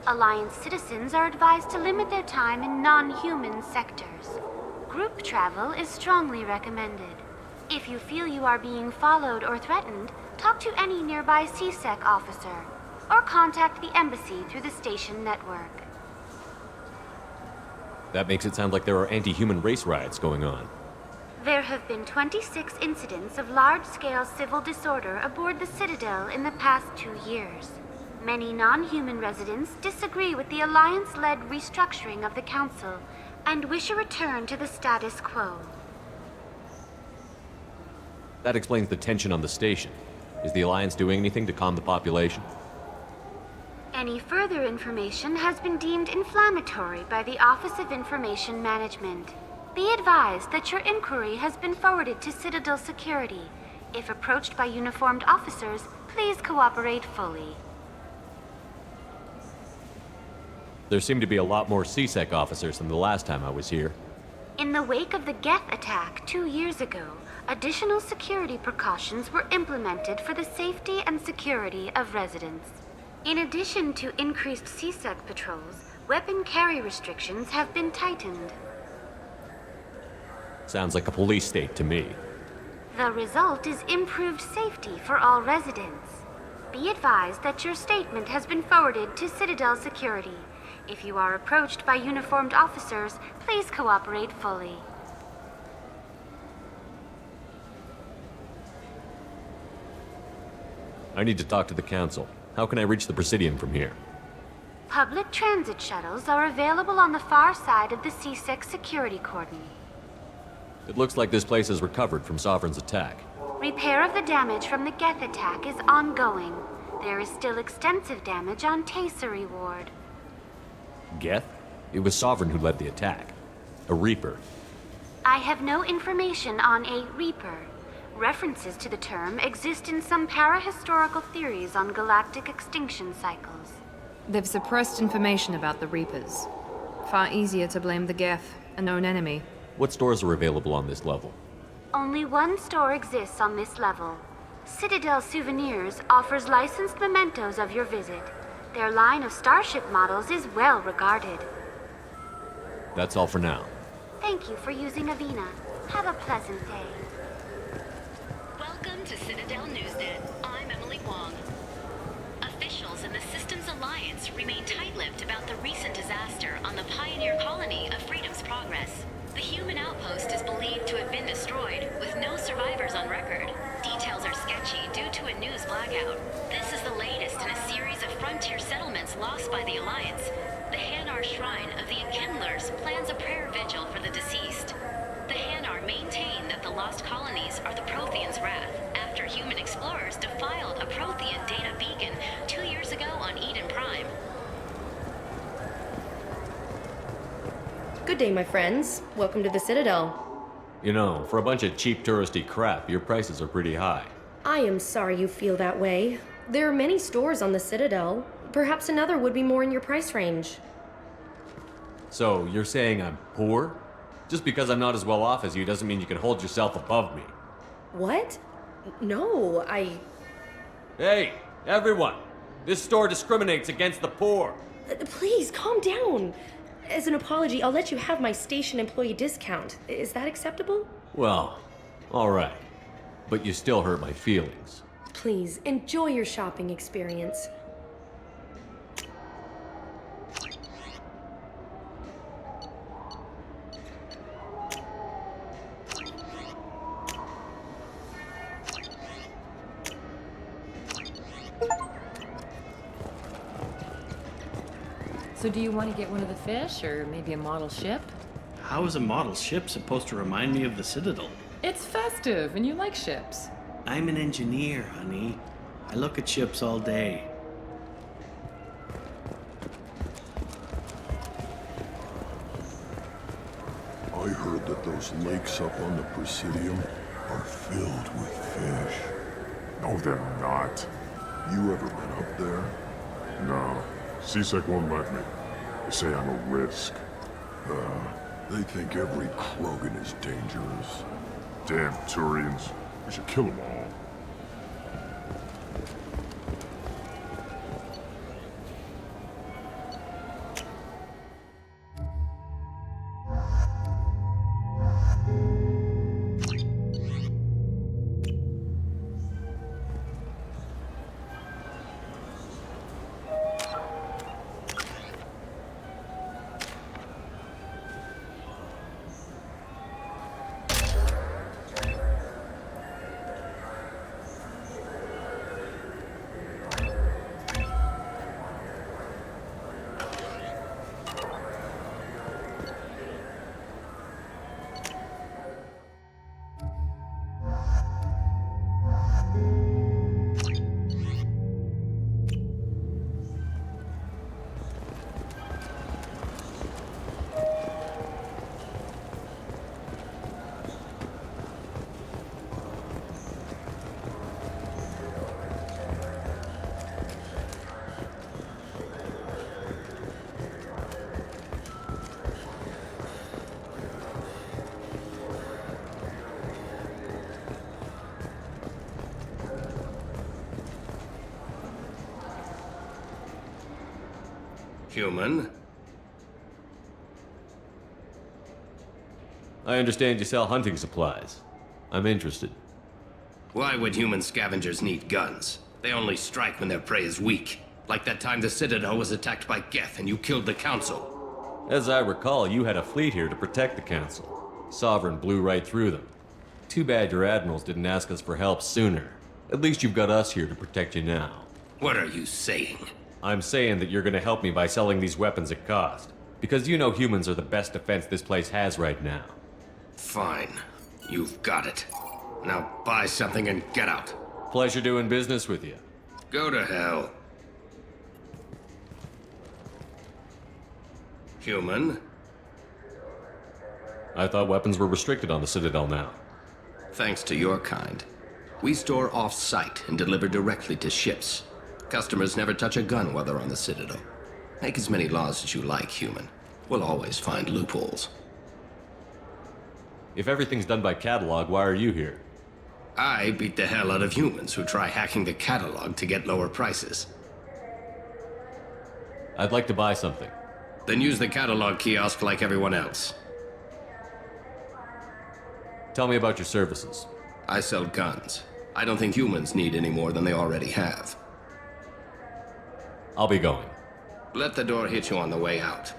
Alliance citizens are advised to limit their time in non-human sectors. Group travel is strongly recommended. If you feel you are being followed or threatened, talk to any nearby CSEC officer, or contact the Embassy through the station network. That makes it sound like there are anti-human race riots going on. There have been 26 incidents of large-scale civil disorder aboard the Citadel in the past 2 years. Many non-human residents disagree with the Alliance-led restructuring of the Council and wish a return to the status quo. That explains the tension on the station. Is the Alliance doing anything to calm the population? Any further information has been deemed inflammatory by the Office of Information Management. Be advised that your inquiry has been forwarded to Citadel Security. If approached by uniformed officers, please cooperate fully. There seem to be a lot more CSEC officers than the last time I was here. In the wake of the Geth attack 2 years ago, additional security precautions were implemented for the safety and security of residents. In addition to increased CSEC patrols, weapon carry restrictions have been tightened. Sounds like a police state to me. The result is improved safety for all residents. Be advised that your statement has been forwarded to Citadel Security. If you are approached by uniformed officers, please cooperate fully. I need to talk to the Council. How can I reach the Presidium from here? Public transit shuttles are available on the far side of the CSEC security cordon. It looks like this place has recovered from Sovereign's attack. Repair of the damage from the Geth attack is ongoing. There is still extensive damage on Tasery Ward. Geth? It was Sovereign who led the attack. A Reaper. I have no information on a Reaper. References to the term exist in some parahistorical theories on galactic extinction cycles. They've suppressed information about the Reapers. Far easier to blame the Geth, a known enemy. What stores are available on this level? Only one store exists on this level. Citadel Souvenirs offers licensed mementos of your visit. Their line of starship models is well regarded. That's all for now. Thank you for using Avina. Have a pleasant day. Welcome to Citadel Newsnet. I'm Emily Wong. Officials in the Systems Alliance remain tight-lipped about the recent disaster on the pioneer colony of Freedom's Progress. The human outpost is believed to have been destroyed, with no survivors on record. Details are sketchy due to a news blackout. This is the latest in a series of frontier settlements lost by the Alliance. The Hanar Shrine of the Enkindlers plans a prayer vigil for the deceased. The Hanar maintain that the lost colonies are the Protheans' wrath, after human explorers humans defiled a Prothean data beacon 2 years ago on Eden Prime. Good day, my friends. Welcome to the Citadel. You know, for a bunch of cheap touristy crap, your prices are pretty high. I am sorry you feel that way. There are many stores on the Citadel. Perhaps another would be more in your price range. So, you're saying I'm poor? Just because I'm not as well off as you doesn't mean you can hold yourself above me. What? No, Hey, everyone! This store discriminates against the poor! Please, calm down. As an apology, I'll let you have my station employee discount. Is that acceptable? Well, alright. But you still hurt my feelings. Please, enjoy your shopping experience. So do you want to get one of the fish, or maybe a model ship? How is a model ship supposed to remind me of the Citadel? It's festive, and you like ships. I'm an engineer, honey. I look at ships all day. I heard that those lakes up on the Presidium are filled with fish. No, they're not. You ever been up there? No. CSEC won't let me. They say I'm a risk. They think every Krogan is dangerous. Damn Turians. We should kill them all. Human? I understand you sell hunting supplies. I'm interested. Why would human scavengers need guns? They only strike when their prey is weak. Like that time the Citadel was attacked by Geth and you killed the Council. As I recall, you had a fleet here to protect the Council. Sovereign blew right through them. Too bad your admirals didn't ask us for help sooner. At least you've got us here to protect you now. What are you saying? I'm saying that you're gonna help me by selling these weapons at cost. Because you know humans are the best defense this place has right now. Fine. You've got it. Now buy something and get out. Pleasure doing business with you. Go to hell. Human? I thought weapons were restricted on the Citadel now. Thanks to your kind. We store off-site and deliver directly to ships. Customers never touch a gun while they're on the Citadel. Make as many laws as you like, human. We'll always find loopholes. If everything's done by catalog, why are you here? I beat the hell out of humans who try hacking the catalog to get lower prices. I'd like to buy something. Then use the catalog kiosk like everyone else. Tell me about your services. I sell guns. I don't think humans need any more than they already have. I'll be going. Let the door hit you on the way out.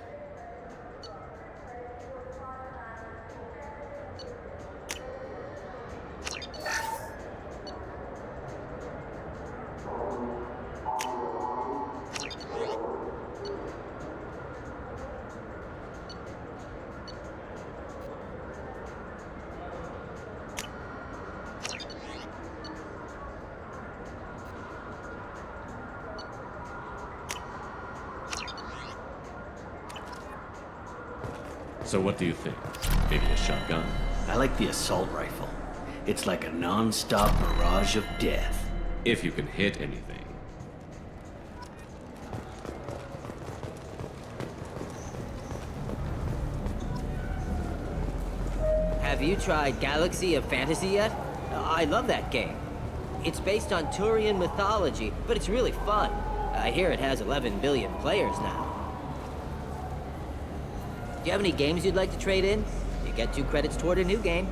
So what do you think? Maybe a shotgun? I like the assault rifle. It's like a non-stop barrage of death. If you can hit anything. Have you tried Galaxy of Fantasy yet? I love that game. It's based on Turian mythology, but it's really fun. I hear it has 11 billion players now. Do you have any games you'd like to trade in? You get 2 credits toward a new game.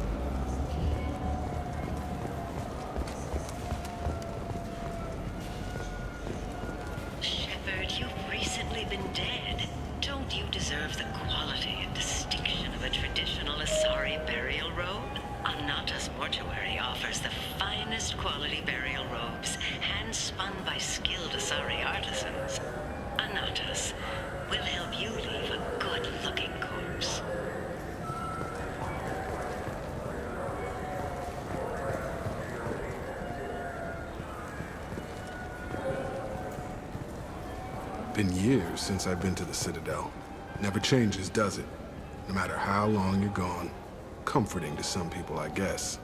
Shepard, you've recently been dead. Don't you deserve the quality and distinction of a traditional Asari burial robe? Anata's mortuary offers the finest quality burial robes, hand-spun by skilled Asari artisans. Anata's will help you leave a good-looking corpse. Been years since I've been to the Citadel. Never changes, does it? No matter how long you're gone. Comforting to some people, I guess.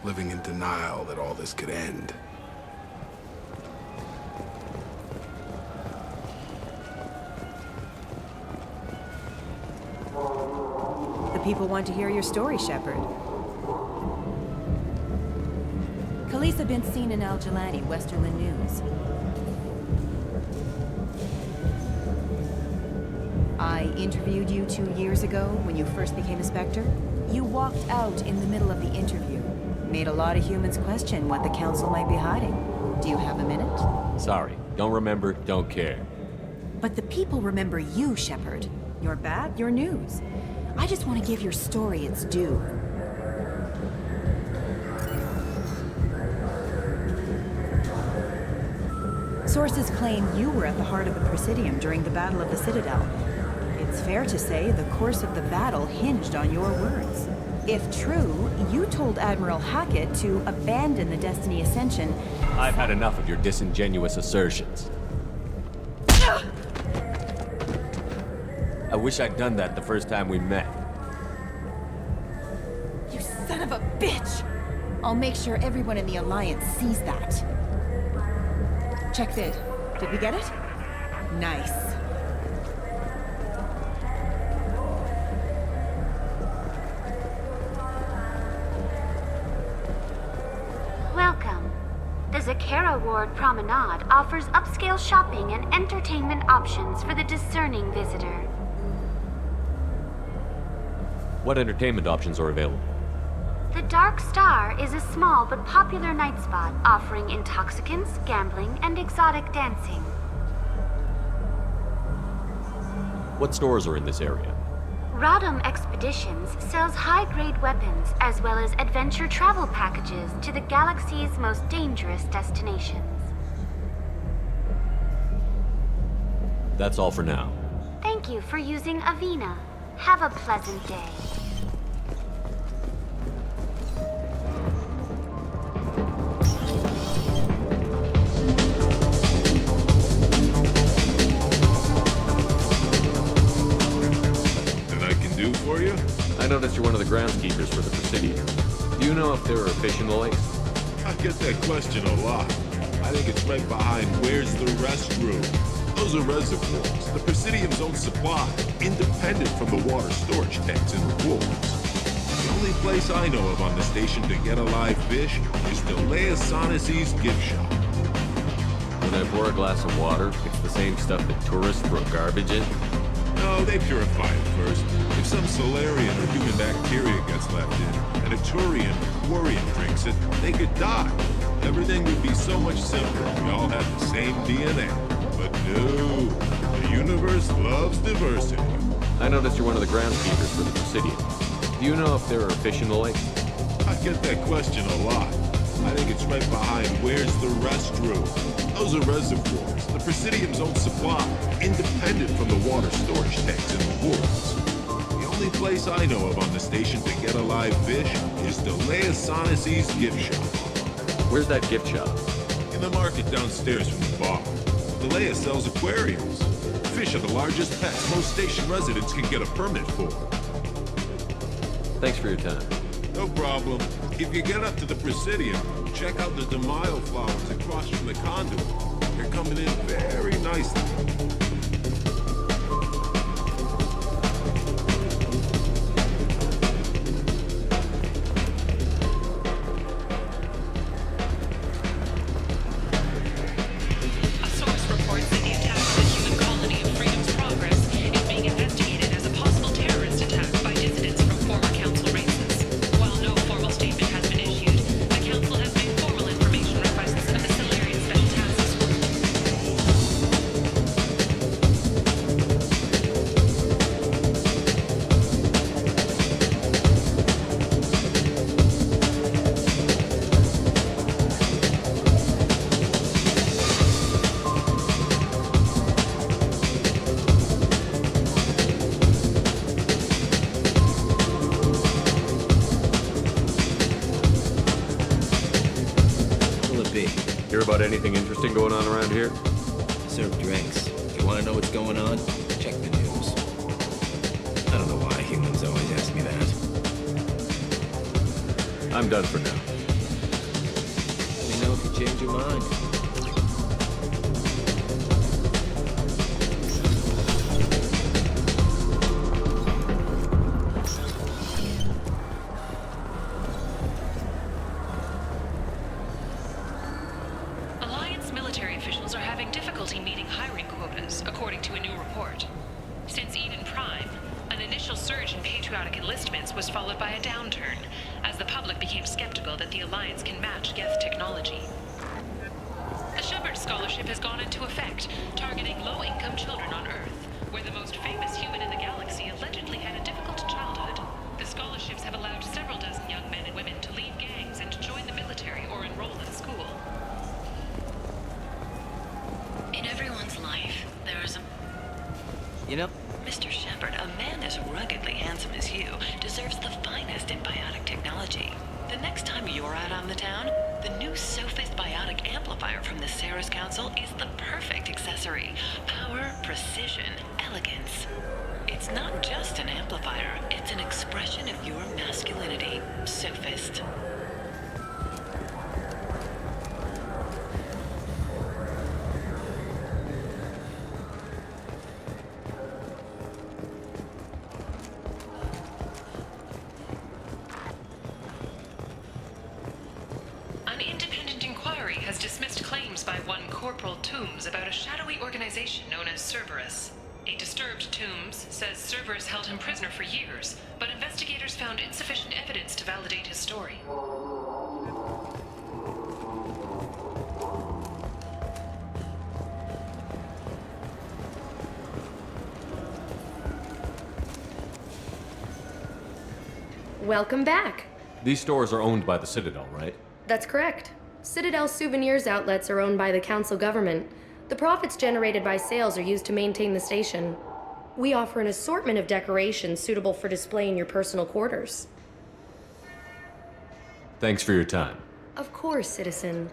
Living in denial that all this could end. The people want to hear your story, Shepard. Khaleesa been seen in Al Jalani, Westerland News. I interviewed you 2 years ago when you first became a Spectre. You walked out in the middle of the interview. Made a lot of humans question what the Council might be hiding. Do you have a minute? Sorry, don't remember, don't care. But the people remember you, Shepard. Your bad, your news. I just want to give your story its due. Sources claim you were at the heart of the Presidium during the Battle of the Citadel. It's fair to say the course of the battle hinged on your words. If true, you told Admiral Hackett to abandon the Destiny Ascension. I've had enough of your disingenuous assertions. I wish I'd done that the first time we met. You son of a bitch! I'll make sure everyone in the Alliance sees that. Check vid. Did we get it? Nice. Welcome. The Zakera Ward Promenade offers upscale shopping and entertainment options for the discerning visitor. What entertainment options are available? The Dark Star is a small but popular night spot offering intoxicants, gambling, and exotic dancing. What stores are in this area? Rodham Expeditions sells high-grade weapons as well as adventure travel packages to the galaxy's most dangerous destinations. That's all for now. Thank you for using Avina. Have a pleasant day. For you? I noticed you're one of the groundskeepers for the Presidium. Do you know if there are fish in the lake? I get that question a lot. I think it's right behind where's the restroom. Those are reservoirs, the Presidium's own supply, independent from the water storage tanks in the pools. The only place I know of on the station to get a live fish is the Leia Sonesi's gift shop. When I pour a glass of water, it's the same stuff that tourists throw garbage in? No, they purify it first. If some Solarian or human bacteria gets left in, and a Turian or Quarian drinks it, they could die. Everything would be so much simpler if we all had the same DNA. But no, the universe loves diversity. I noticed you're one of the groundskeepers for the Presidium. Do you know if there are fish in the lake? I get that question a lot. I think it's right behind where's the restroom. Those are reservoirs, the Presidium's own supply, independent from the water storage tanks in the pools. The only place I know of on the station to get a live fish is the Leia Sonesi's gift shop. Where's that gift shop? In the market downstairs from the bar. The Leia sells aquariums. Fish are the largest pets most station residents can get a permit for. Thanks for your time. No problem. If you get up to the Presidium, check out the De Mayo flowers across from the conduit. They're coming in very nicely. Hear about anything interesting going on around here? Serve drinks. You want to know what's going on? Check the news. I don't know why humans always ask me that. I'm done for now. Let me know if you change your mind. You know, Mr. Shepard, a man as ruggedly handsome as you deserves the finest in biotic technology. The next time you're out on the town, the new Sophist biotic amplifier from the Sarah's Council is the perfect accessory. Power, precision, elegance. It's not just an amplifier, it's an expression of your masculinity. Sophist. About a shadowy organization known as Cerberus. A disturbed Tombs says Cerberus held him prisoner for years, but investigators found insufficient evidence to validate his story. Welcome back. These stores are owned by the Citadel, right? That's correct. Citadel souvenirs outlets are owned by the council government. The profits generated by sales are used to maintain the station. We offer an assortment of decorations suitable for display in your personal quarters. Thanks for your time. Of course, citizen.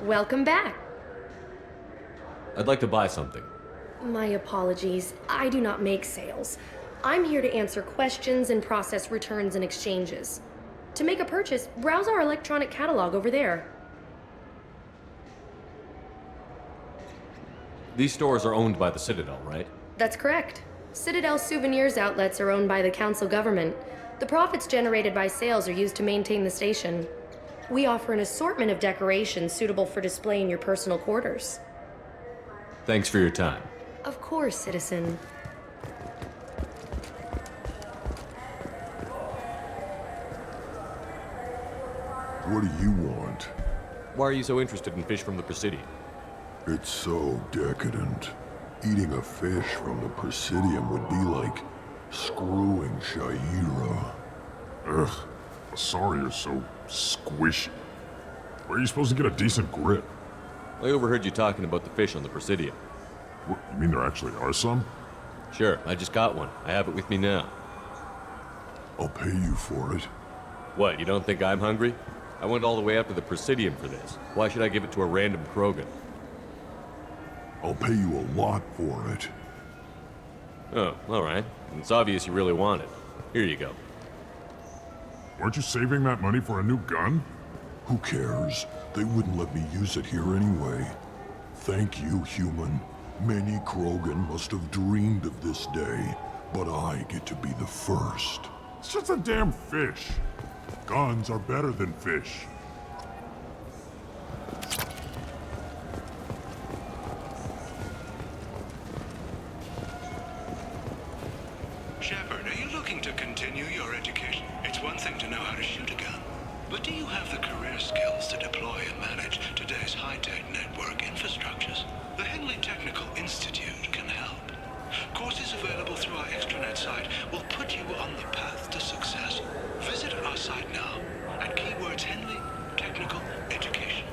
Welcome back. I'd like to buy something. My apologies. I do not make sales. I'm here to answer questions and process returns and exchanges. To make a purchase, browse our electronic catalog over there. These stores are owned by the Citadel, right? That's correct. Citadel souvenirs outlets are owned by the council government. The profits generated by sales are used to maintain the station. We offer an assortment of decorations suitable for display in your personal quarters. Thanks for your time. Of course, citizen. What do you want? Why are you so interested in fish from the Presidium? It's so decadent. Eating a fish from the Presidium would be like screwing Shaira. Ugh, sorry you're so squishy. Where are you supposed to get a decent grip? I overheard you talking about the fish on the Presidium. What, you mean there actually are some? Sure, I just got one. I have it with me now. I'll pay you for it. What, you don't think I'm hungry? I went all the way up to the Presidium for this. Why should I give it to a random Krogan? I'll pay you a lot for it. Oh, alright. It's obvious you really want it. Here you go. Weren't you saving that money for a new gun? Who cares? They wouldn't let me use it here anyway. Thank you, human. Many Krogan must have dreamed of this day, but I get to be the first. It's just a damn fish. Guns are better than fish. Shepard, are you looking to continue your education? It's one thing to know how to shoot a gun, but do you have the career skills to deploy and manage today's high-tech network infrastructures? The Henley Technical Institute can help. Courses available through our extranet site will put you on the path to success. Visit our site now at keywords Henley Technical Education.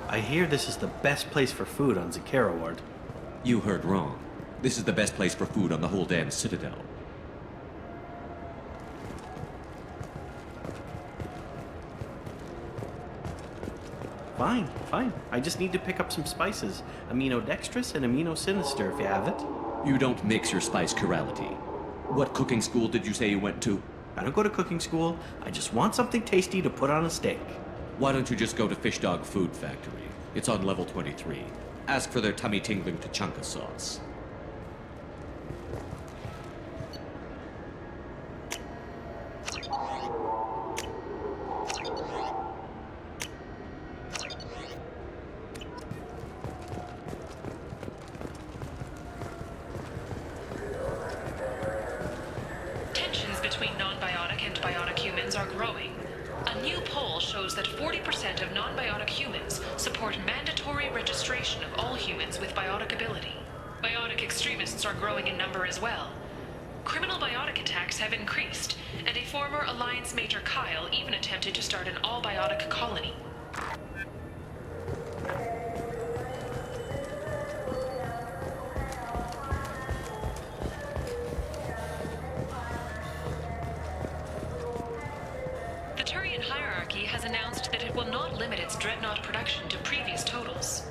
I hear this is the best place for food on Zakera Ward. You heard wrong. This is the best place for food on the whole damn Citadel. Fine, fine. I just need to pick up some spices. Aminodextrous and aminosinister, if you have it. You don't mix your spice chirality. What cooking school did you say you went to? I don't go to cooking school. I just want something tasty to put on a steak. Why don't you just go to Fish Dog Food Factory? It's on level 23. Ask for their tummy-tingling tachanka sauce. Tensions between non-biotic and biotic humans are growing. A new poll shows that 40% of non-biotic humans support mandatory registration of all humans with biotic ability. Biotic extremists are growing in number as well. Criminal biotic attacks have increased, and a former Alliance Major Kyle even attempted to start an all-biotic colony. The Turian hierarchy has announced that it will not limit its dreadnought production to previous totals.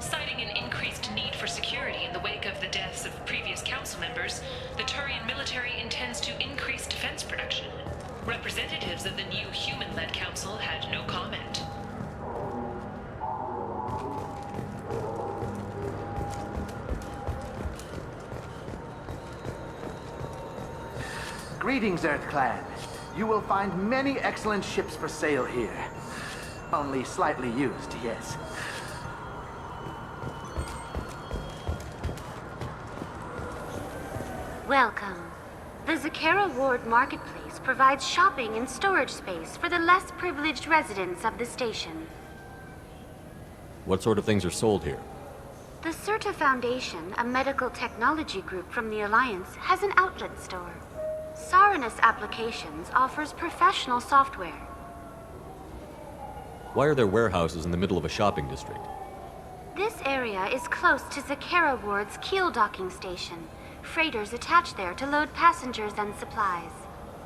Citing an increased need for security in the wake of the deaths of previous council members, the Turian military intends to increase defense production. Representatives of the new human-led council had no comment. Greetings, Earth Clan. You will find many excellent ships for sale here. Only slightly used, yes. Welcome. The Zakera Ward Marketplace provides shopping and storage space for the less privileged residents of the station. What sort of things are sold here? The Certa Foundation, a medical technology group from the Alliance, has an outlet store. Saranus Applications offers professional software. Why are there warehouses in the middle of a shopping district? This area is close to Zakera Ward's keel docking station. Freighters attach there to load passengers and supplies.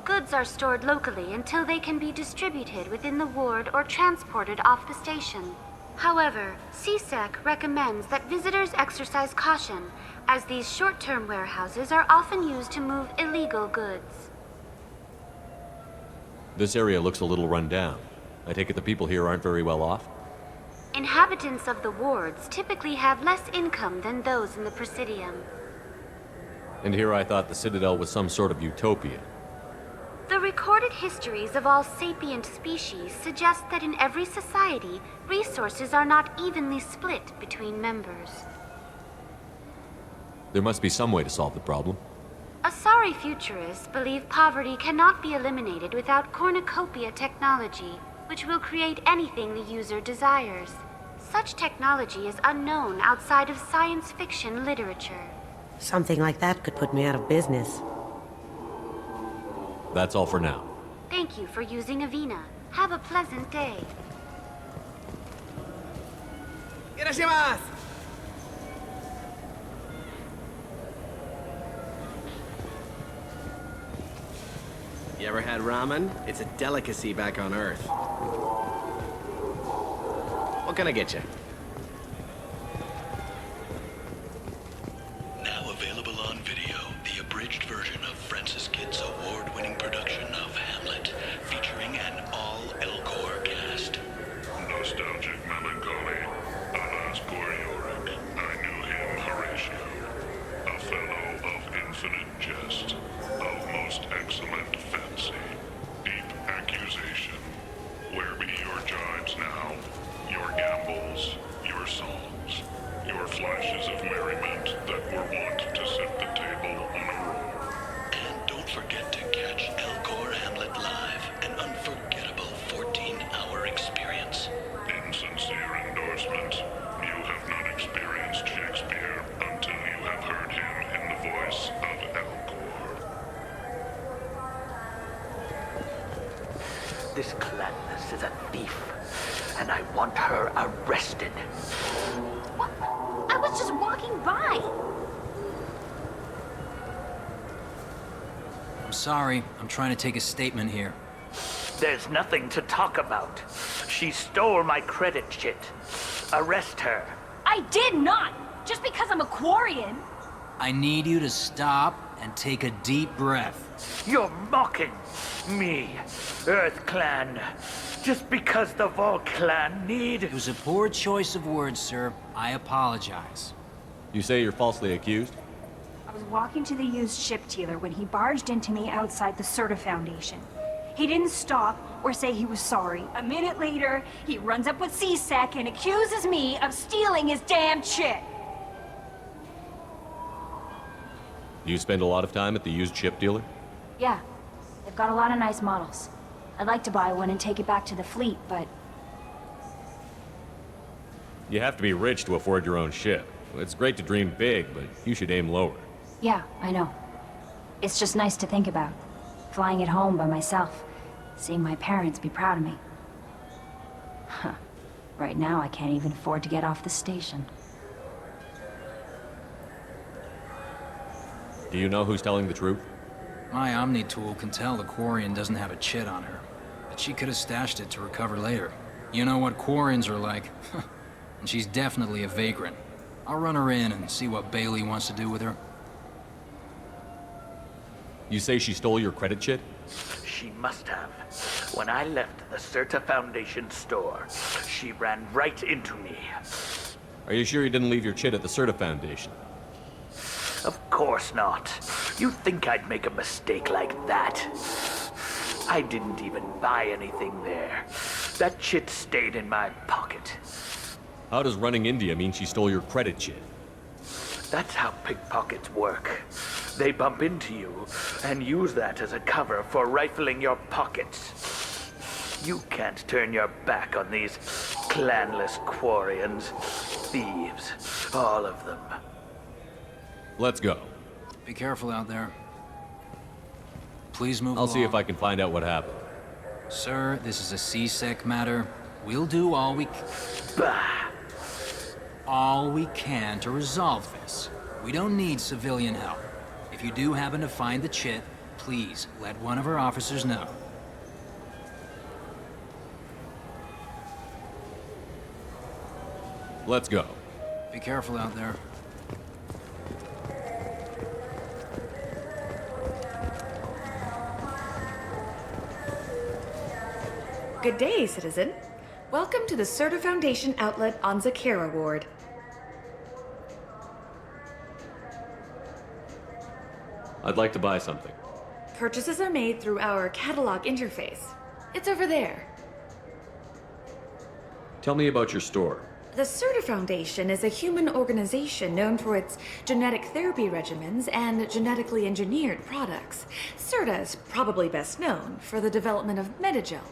Goods are stored locally until they can be distributed within the ward or transported off the station. However, CSEC recommends that visitors exercise caution, as these short-term warehouses are often used to move illegal goods. This area looks a little run down. I take it the people here aren't very well off? Inhabitants of the wards typically have less income than those in the Presidium. And here I thought the Citadel was some sort of utopia. The recorded histories of all sapient species suggest that in every society, resources are not evenly split between members. There must be some way to solve the problem. Asari futurists believe poverty cannot be eliminated without cornucopia technology, which will create anything the user desires. Such technology is unknown outside of science fiction literature. Something like that could put me out of business. That's all for now. Thank you for using Avina. Have a pleasant day. Irashimasu! You ever had ramen? It's a delicacy back on Earth. What can I get you? Now available on video, the abridged version of Francis Kidd's award-winning production of Hamlet, featuring an all-Elcor cast. Nostalgic melancholy, alas poor Yorick. I knew him, Horatio. A fellow of infinite jest, of most excellent fancy, deep accusation. Where be your jibes now? Your gambols, your songs, your flashes of merriment that were wont to set the table on a roll. And don't forget to catch Elcor Hamlet live, an unforgettable 14-hour experience. Insincere endorsement. You have not experienced Shakespeare until you have heard him in the voice of Elcor. This Clandis is a thief, and I want her arrested. What? I was just walking by. I'm sorry. I'm trying to take a statement here. There's nothing to talk about. She stole my credit chit. Arrest her. I did not! Just because I'm a Quarian. I need you to stop and take a deep breath. You're mocking me, Earth Clan. Just because the Vol Clan need... It was a poor choice of words, sir. I apologize. You say you're falsely accused? I was walking to the used ship dealer when he barged into me outside the Serta Foundation. He didn't stop or say he was sorry. A minute later, he runs up with C-Sec and accuses me of stealing his damn chit. Do you spend a lot of time at the used ship dealer? Yeah, they've got a lot of nice models. I'd like to buy one and take it back to the fleet, but... You have to be rich to afford your own ship. It's great to dream big, but you should aim lower. Yeah, I know. It's just nice to think about. Flying it home by myself. Seeing my parents be proud of me. Huh. Right now, I can't even afford to get off the station. Do you know who's telling the truth? My Omni tool can tell the Quarian doesn't have a chit on her, but she could have stashed it to recover later. You know what Quarians are like. And she's definitely a vagrant. I'll run her in and see what Bailey wants to do with her. You say she stole your credit chit? She must have. When I left the Serta Foundation store, she ran right into me. Are you sure you didn't leave your chit at the Serta Foundation? Of course not. You'd think I'd make a mistake like that. I didn't even buy anything there. That chit stayed in my pocket. How does running India mean she stole your credit chit? That's how pickpockets work. They bump into you and use that as a cover for rifling your pockets. You can't turn your back on these clanless Quarians. Thieves, all of them. Let's go. Be careful out there. Please move I'll along. see if I can find out what happened. Sir, this is a C-Sec matter. We'll do all we can to resolve this. We don't need civilian help. If you do happen to find the chit, please let one of our officers know. Let's go. Be careful out there. Good day, citizen. Welcome to the Serta Foundation outlet on Zakera Ward. I'd like to buy something. Purchases are made through our catalog interface. It's over there. Tell me about your store. The Serta Foundation is a human organization known for its genetic therapy regimens and genetically engineered products. Serta is probably best known for the development of Metagel.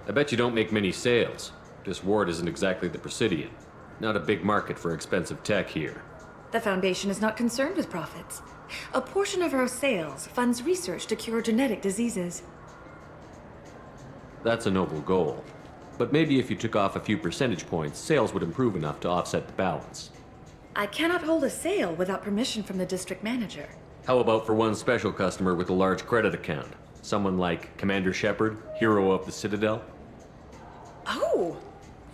I bet you don't make many sales. This ward isn't exactly the Presidium. Not a big market for expensive tech here. The Foundation is not concerned with profits. A portion of our sales funds research to cure genetic diseases. That's a noble goal. But maybe if you took off a few percentage points, sales would improve enough to offset the balance. I cannot hold a sale without permission from the district manager. How about for one special customer with a large credit account? Someone like Commander Shepard, hero of the Citadel? Oh,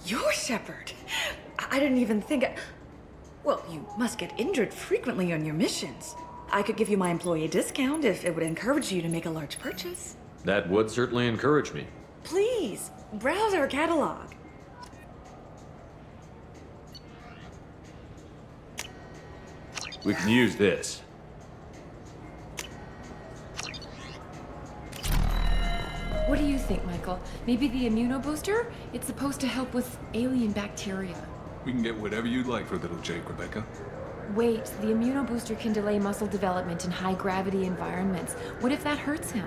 you're Shepard. I didn't even think. Well, you must get injured frequently on your missions. I could give you my employee discount if it would encourage you to make a large purchase. That would certainly encourage me. Please, browse our catalog. We can use this. What do you think, Michael? Maybe the immunobooster? It's supposed to help with alien bacteria. We can get whatever you'd like for little Jake, Rebecca. Wait, the immunobooster can delay muscle development in high-gravity environments. What if that hurts him?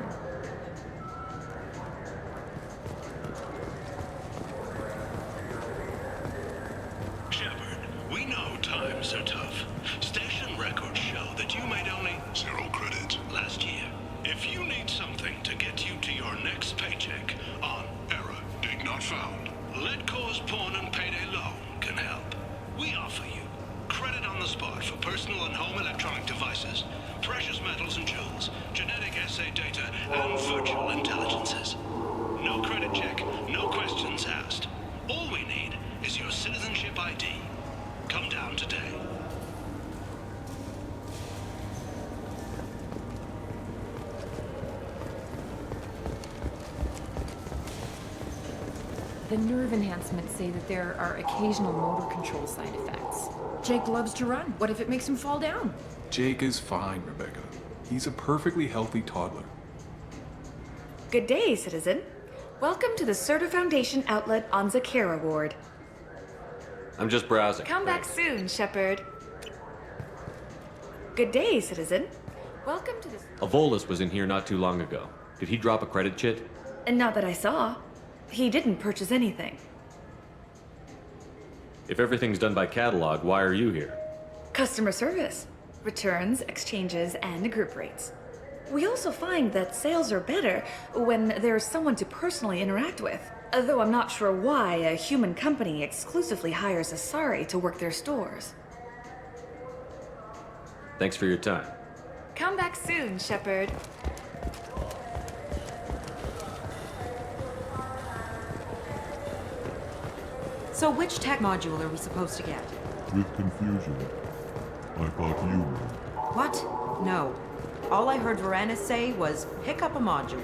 Shepard, we know times are tough. Station records show that you made only 0 credits last year. If you need something to get you to your next paycheck on error, dig not found, Lead Cause Pawn and Payday Loan can help. We offer you credit on the spot for personal and home electronic devices, precious metals and jewels, genetic assay data, and virtual intelligences. No credit check, no questions asked. All we need is your citizenship ID. Come down today. The nerve enhancements say that there are occasional motor control side effects. Jake loves to run. What if it makes him fall down? Jake is fine, Rebecca. He's a perfectly healthy toddler. Good day, citizen. Welcome to the Serta Foundation outlet on Zakera Ward. I'm just browsing. Come back soon, Shepard. Good day, citizen. Welcome to the... Avolis was in here not too long ago. Did he drop a credit chit? And not that I saw. He didn't purchase anything. If everything's done by catalog, why are you here? Customer service. Returns, exchanges, and group rates. We also find that sales are better when there's someone to personally interact with. Though I'm not sure why a human company exclusively hires Asari to work their stores. Thanks for your time. Come back soon, Shepard. So which tech module are we supposed to get? With confusion. I thought you were. What? No. All I heard Varanus say was, pick up a module.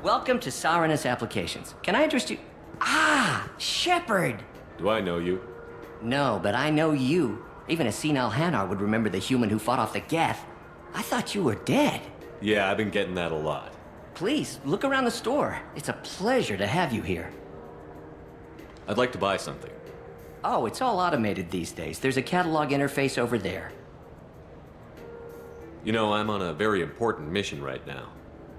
Welcome to Saranus Applications. Can I interest you? Ah, Shepard! Do I know you? No, but I know you. Even a senile Hanar would remember the human who fought off the Geth. I thought you were dead. Yeah, I've been getting that a lot. Please, look around the store. It's a pleasure to have you here. I'd like to buy something. Oh, it's all automated these days. There's a catalog interface over there. You know, I'm on a very important mission right now.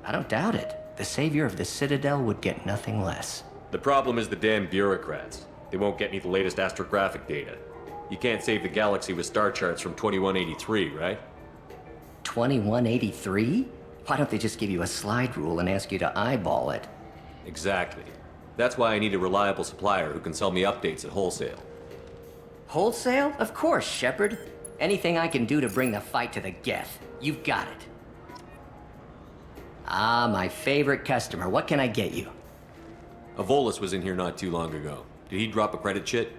I don't doubt it. The savior of the Citadel would get nothing less. The problem is the damn bureaucrats. They won't get me the latest astrographic data. You can't save the galaxy with star charts from 2183, right? 2183? Why don't they just give you a slide rule and ask you to eyeball it? Exactly. That's why I need a reliable supplier who can sell me updates at wholesale. Wholesale? Of course, Shepard. Anything I can do to bring the fight to the Geth. You've got it. Ah, my favorite customer. What can I get you? Avolis was in here not too long ago. Did he drop a credit chit?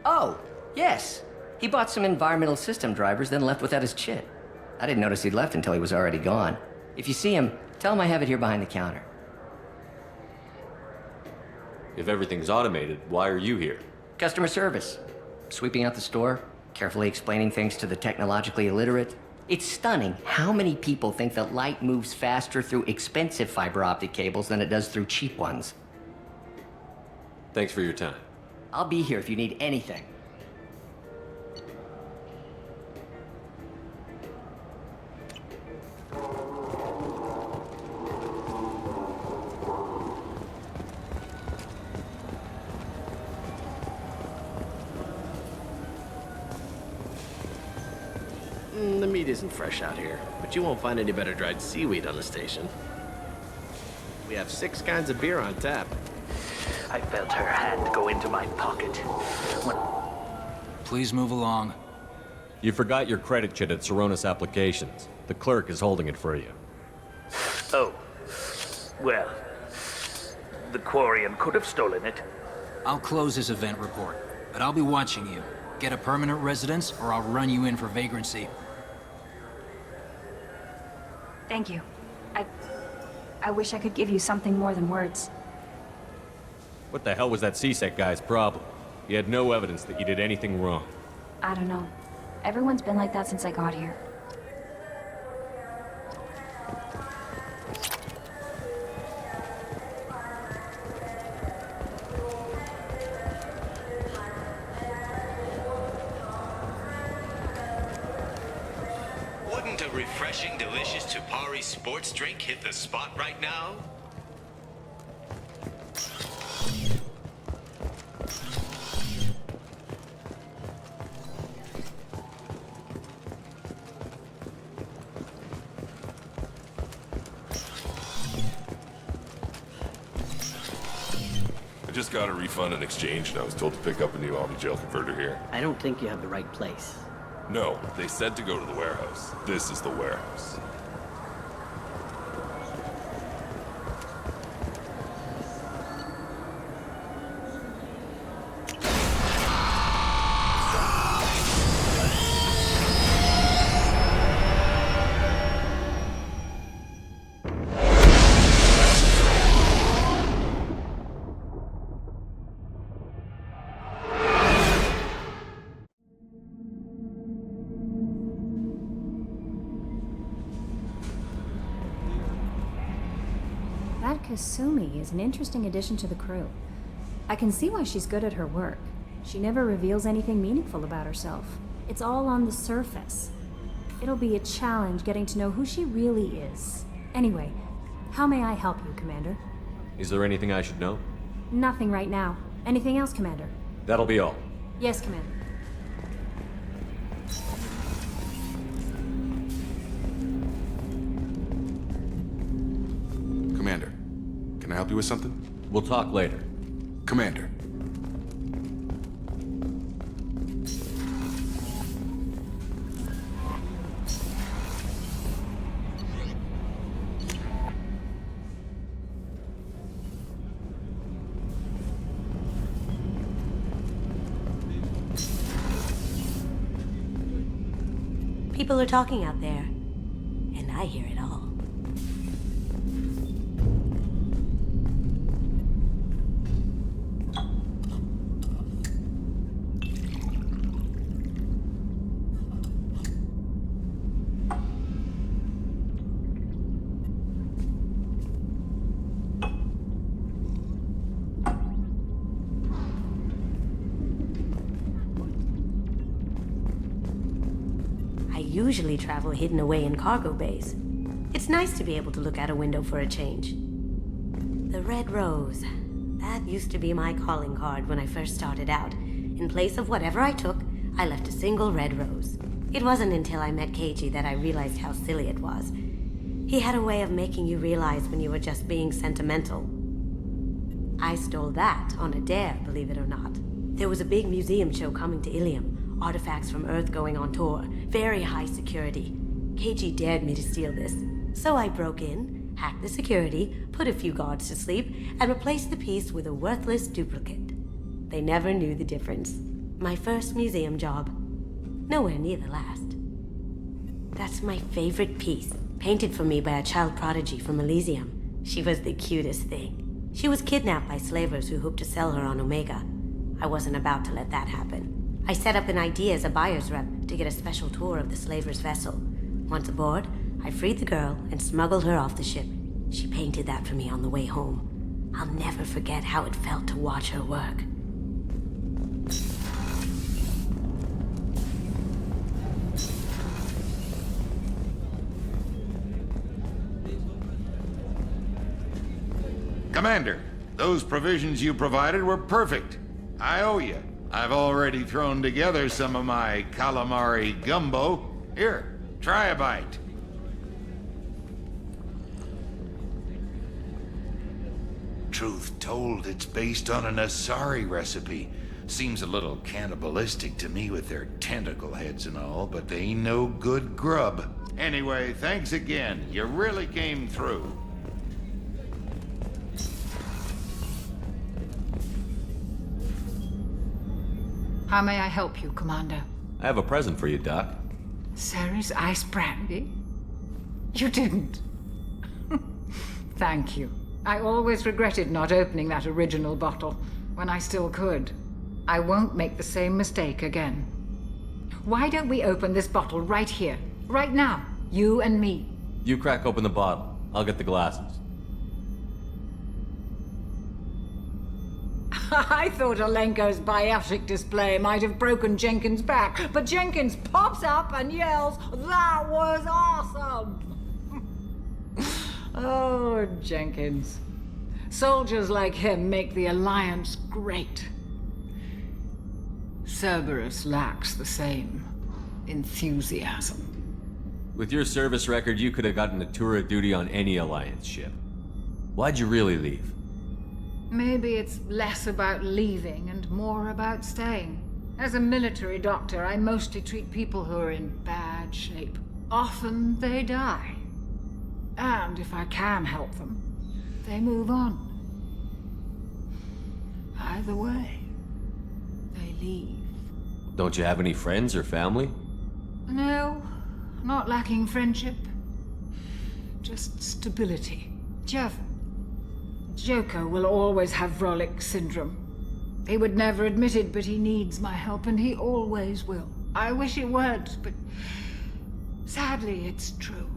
Oh, yes. He bought some environmental system drivers, then left without his chit. I didn't notice he'd left until he was already gone. If you see him, tell him I have it here behind the counter. If everything's automated, why are you here? Customer service. Sweeping out the store, carefully explaining things to the technologically illiterate. It's stunning how many people think that light moves faster through expensive fiber optic cables than it does through cheap ones. Thanks for your time. I'll be here if you need anything. The meat isn't fresh out here, but you won't find any better dried seaweed on the station. We have 6 kinds of beer on tap. I felt her hand go into my pocket. Please move along. You forgot your credit chit at Saronis Applications. The clerk is holding it for you. Oh. Well, the Quarian could have stolen it. I'll close this event report, but I'll be watching you. Get a permanent residence, or I'll run you in for vagrancy. Thank you. I wish I could give you something more than words. What the hell was that CSEC guy's problem? He had no evidence that you did anything wrong. I don't know. Everyone's been like that since I got here. Wouldn't a refreshing, delicious Tupari sports drink hit the spot right now? I just got a refund and exchange, and I was told to pick up a new Omni-Gel converter here. I don't think you have the right place. No, they said to go to the warehouse. This is the warehouse. That Kasumi is an interesting addition to the crew. I can see why she's good at her work. She never reveals anything meaningful about herself. It's all on the surface. It'll be a challenge getting to know who she really is. Anyway, how may I help you, Commander? Is there anything I should know? Nothing right now. Anything else, Commander? That'll be all. Yes, Commander. Commander, can I help you with something? We'll talk later. Commander. People are talking out there, and I hear it all. I usually travel hidden away in cargo bays. It's nice to be able to look out a window for a change. The Red Rose. That used to be my calling card when I first started out. In place of whatever I took, I left a single red rose. It wasn't until I met Keiji that I realized how silly it was. He had a way of making you realize when you were just being sentimental. I stole that on a dare, believe it or not. There was a big museum show coming to Ilium. Artifacts from Earth going on tour. Very high security. Keiji dared me to steal this. So I broke in, hacked the security, put a few guards to sleep, and replaced the piece with a worthless duplicate. They never knew the difference. My first museum job. Nowhere near the last. That's my favorite piece. Painted for me by a child prodigy from Elysium. She was the cutest thing. She was kidnapped by slavers who hoped to sell her on Omega. I wasn't about to let that happen. I set up an idea as a buyer's rep to get a special tour of the slaver's vessel. Once aboard, I freed the girl and smuggled her off the ship. She painted that for me on the way home. I'll never forget how it felt to watch her work. Commander, those provisions you provided were perfect. I owe you. I've already thrown together some of my calamari gumbo. Here, try a bite. Truth told, it's based on an Asari recipe. Seems a little cannibalistic to me with their tentacle heads and all, but they ain't no good grub. Anyway, thanks again. You really came through. How may I help you, Commander? I have a present for you, Doc. Sarah's ice brandy? You didn't. Thank you. I always regretted not opening that original bottle when I still could. I won't make the same mistake again. Why don't we open this bottle right here, right now, you and me? You crack open the bottle. I'll get the glasses. I thought Alenko's biotic display might have broken Jenkins' back, but Jenkins pops up and yells, "That was awesome!" Oh, Jenkins. Soldiers like him make the Alliance great. Cerberus lacks the same enthusiasm. With your service record, you could have gotten a tour of duty on any Alliance ship. Why'd you really leave? Maybe it's less about leaving and more about staying. As a military doctor, I mostly treat people who are in bad shape. Often they die. And if I can help them, they move on. Either way, they leave. Don't you have any friends or family? No, not lacking friendship. Just stability. Jeff, Joker will always have Vrolic syndrome. He would never admit it, but he needs my help, and he always will. I wish it weren't, but sadly, it's true.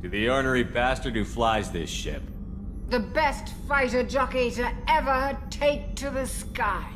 To the ornery bastard who flies this ship. The best fighter jockey to ever take to the skies.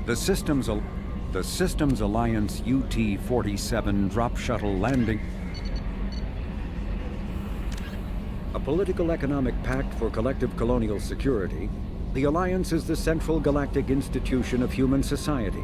The Systems Alliance UT-47 drop shuttle landing. A political economic pact for collective colonial security, the Alliance is the central galactic institution of human society.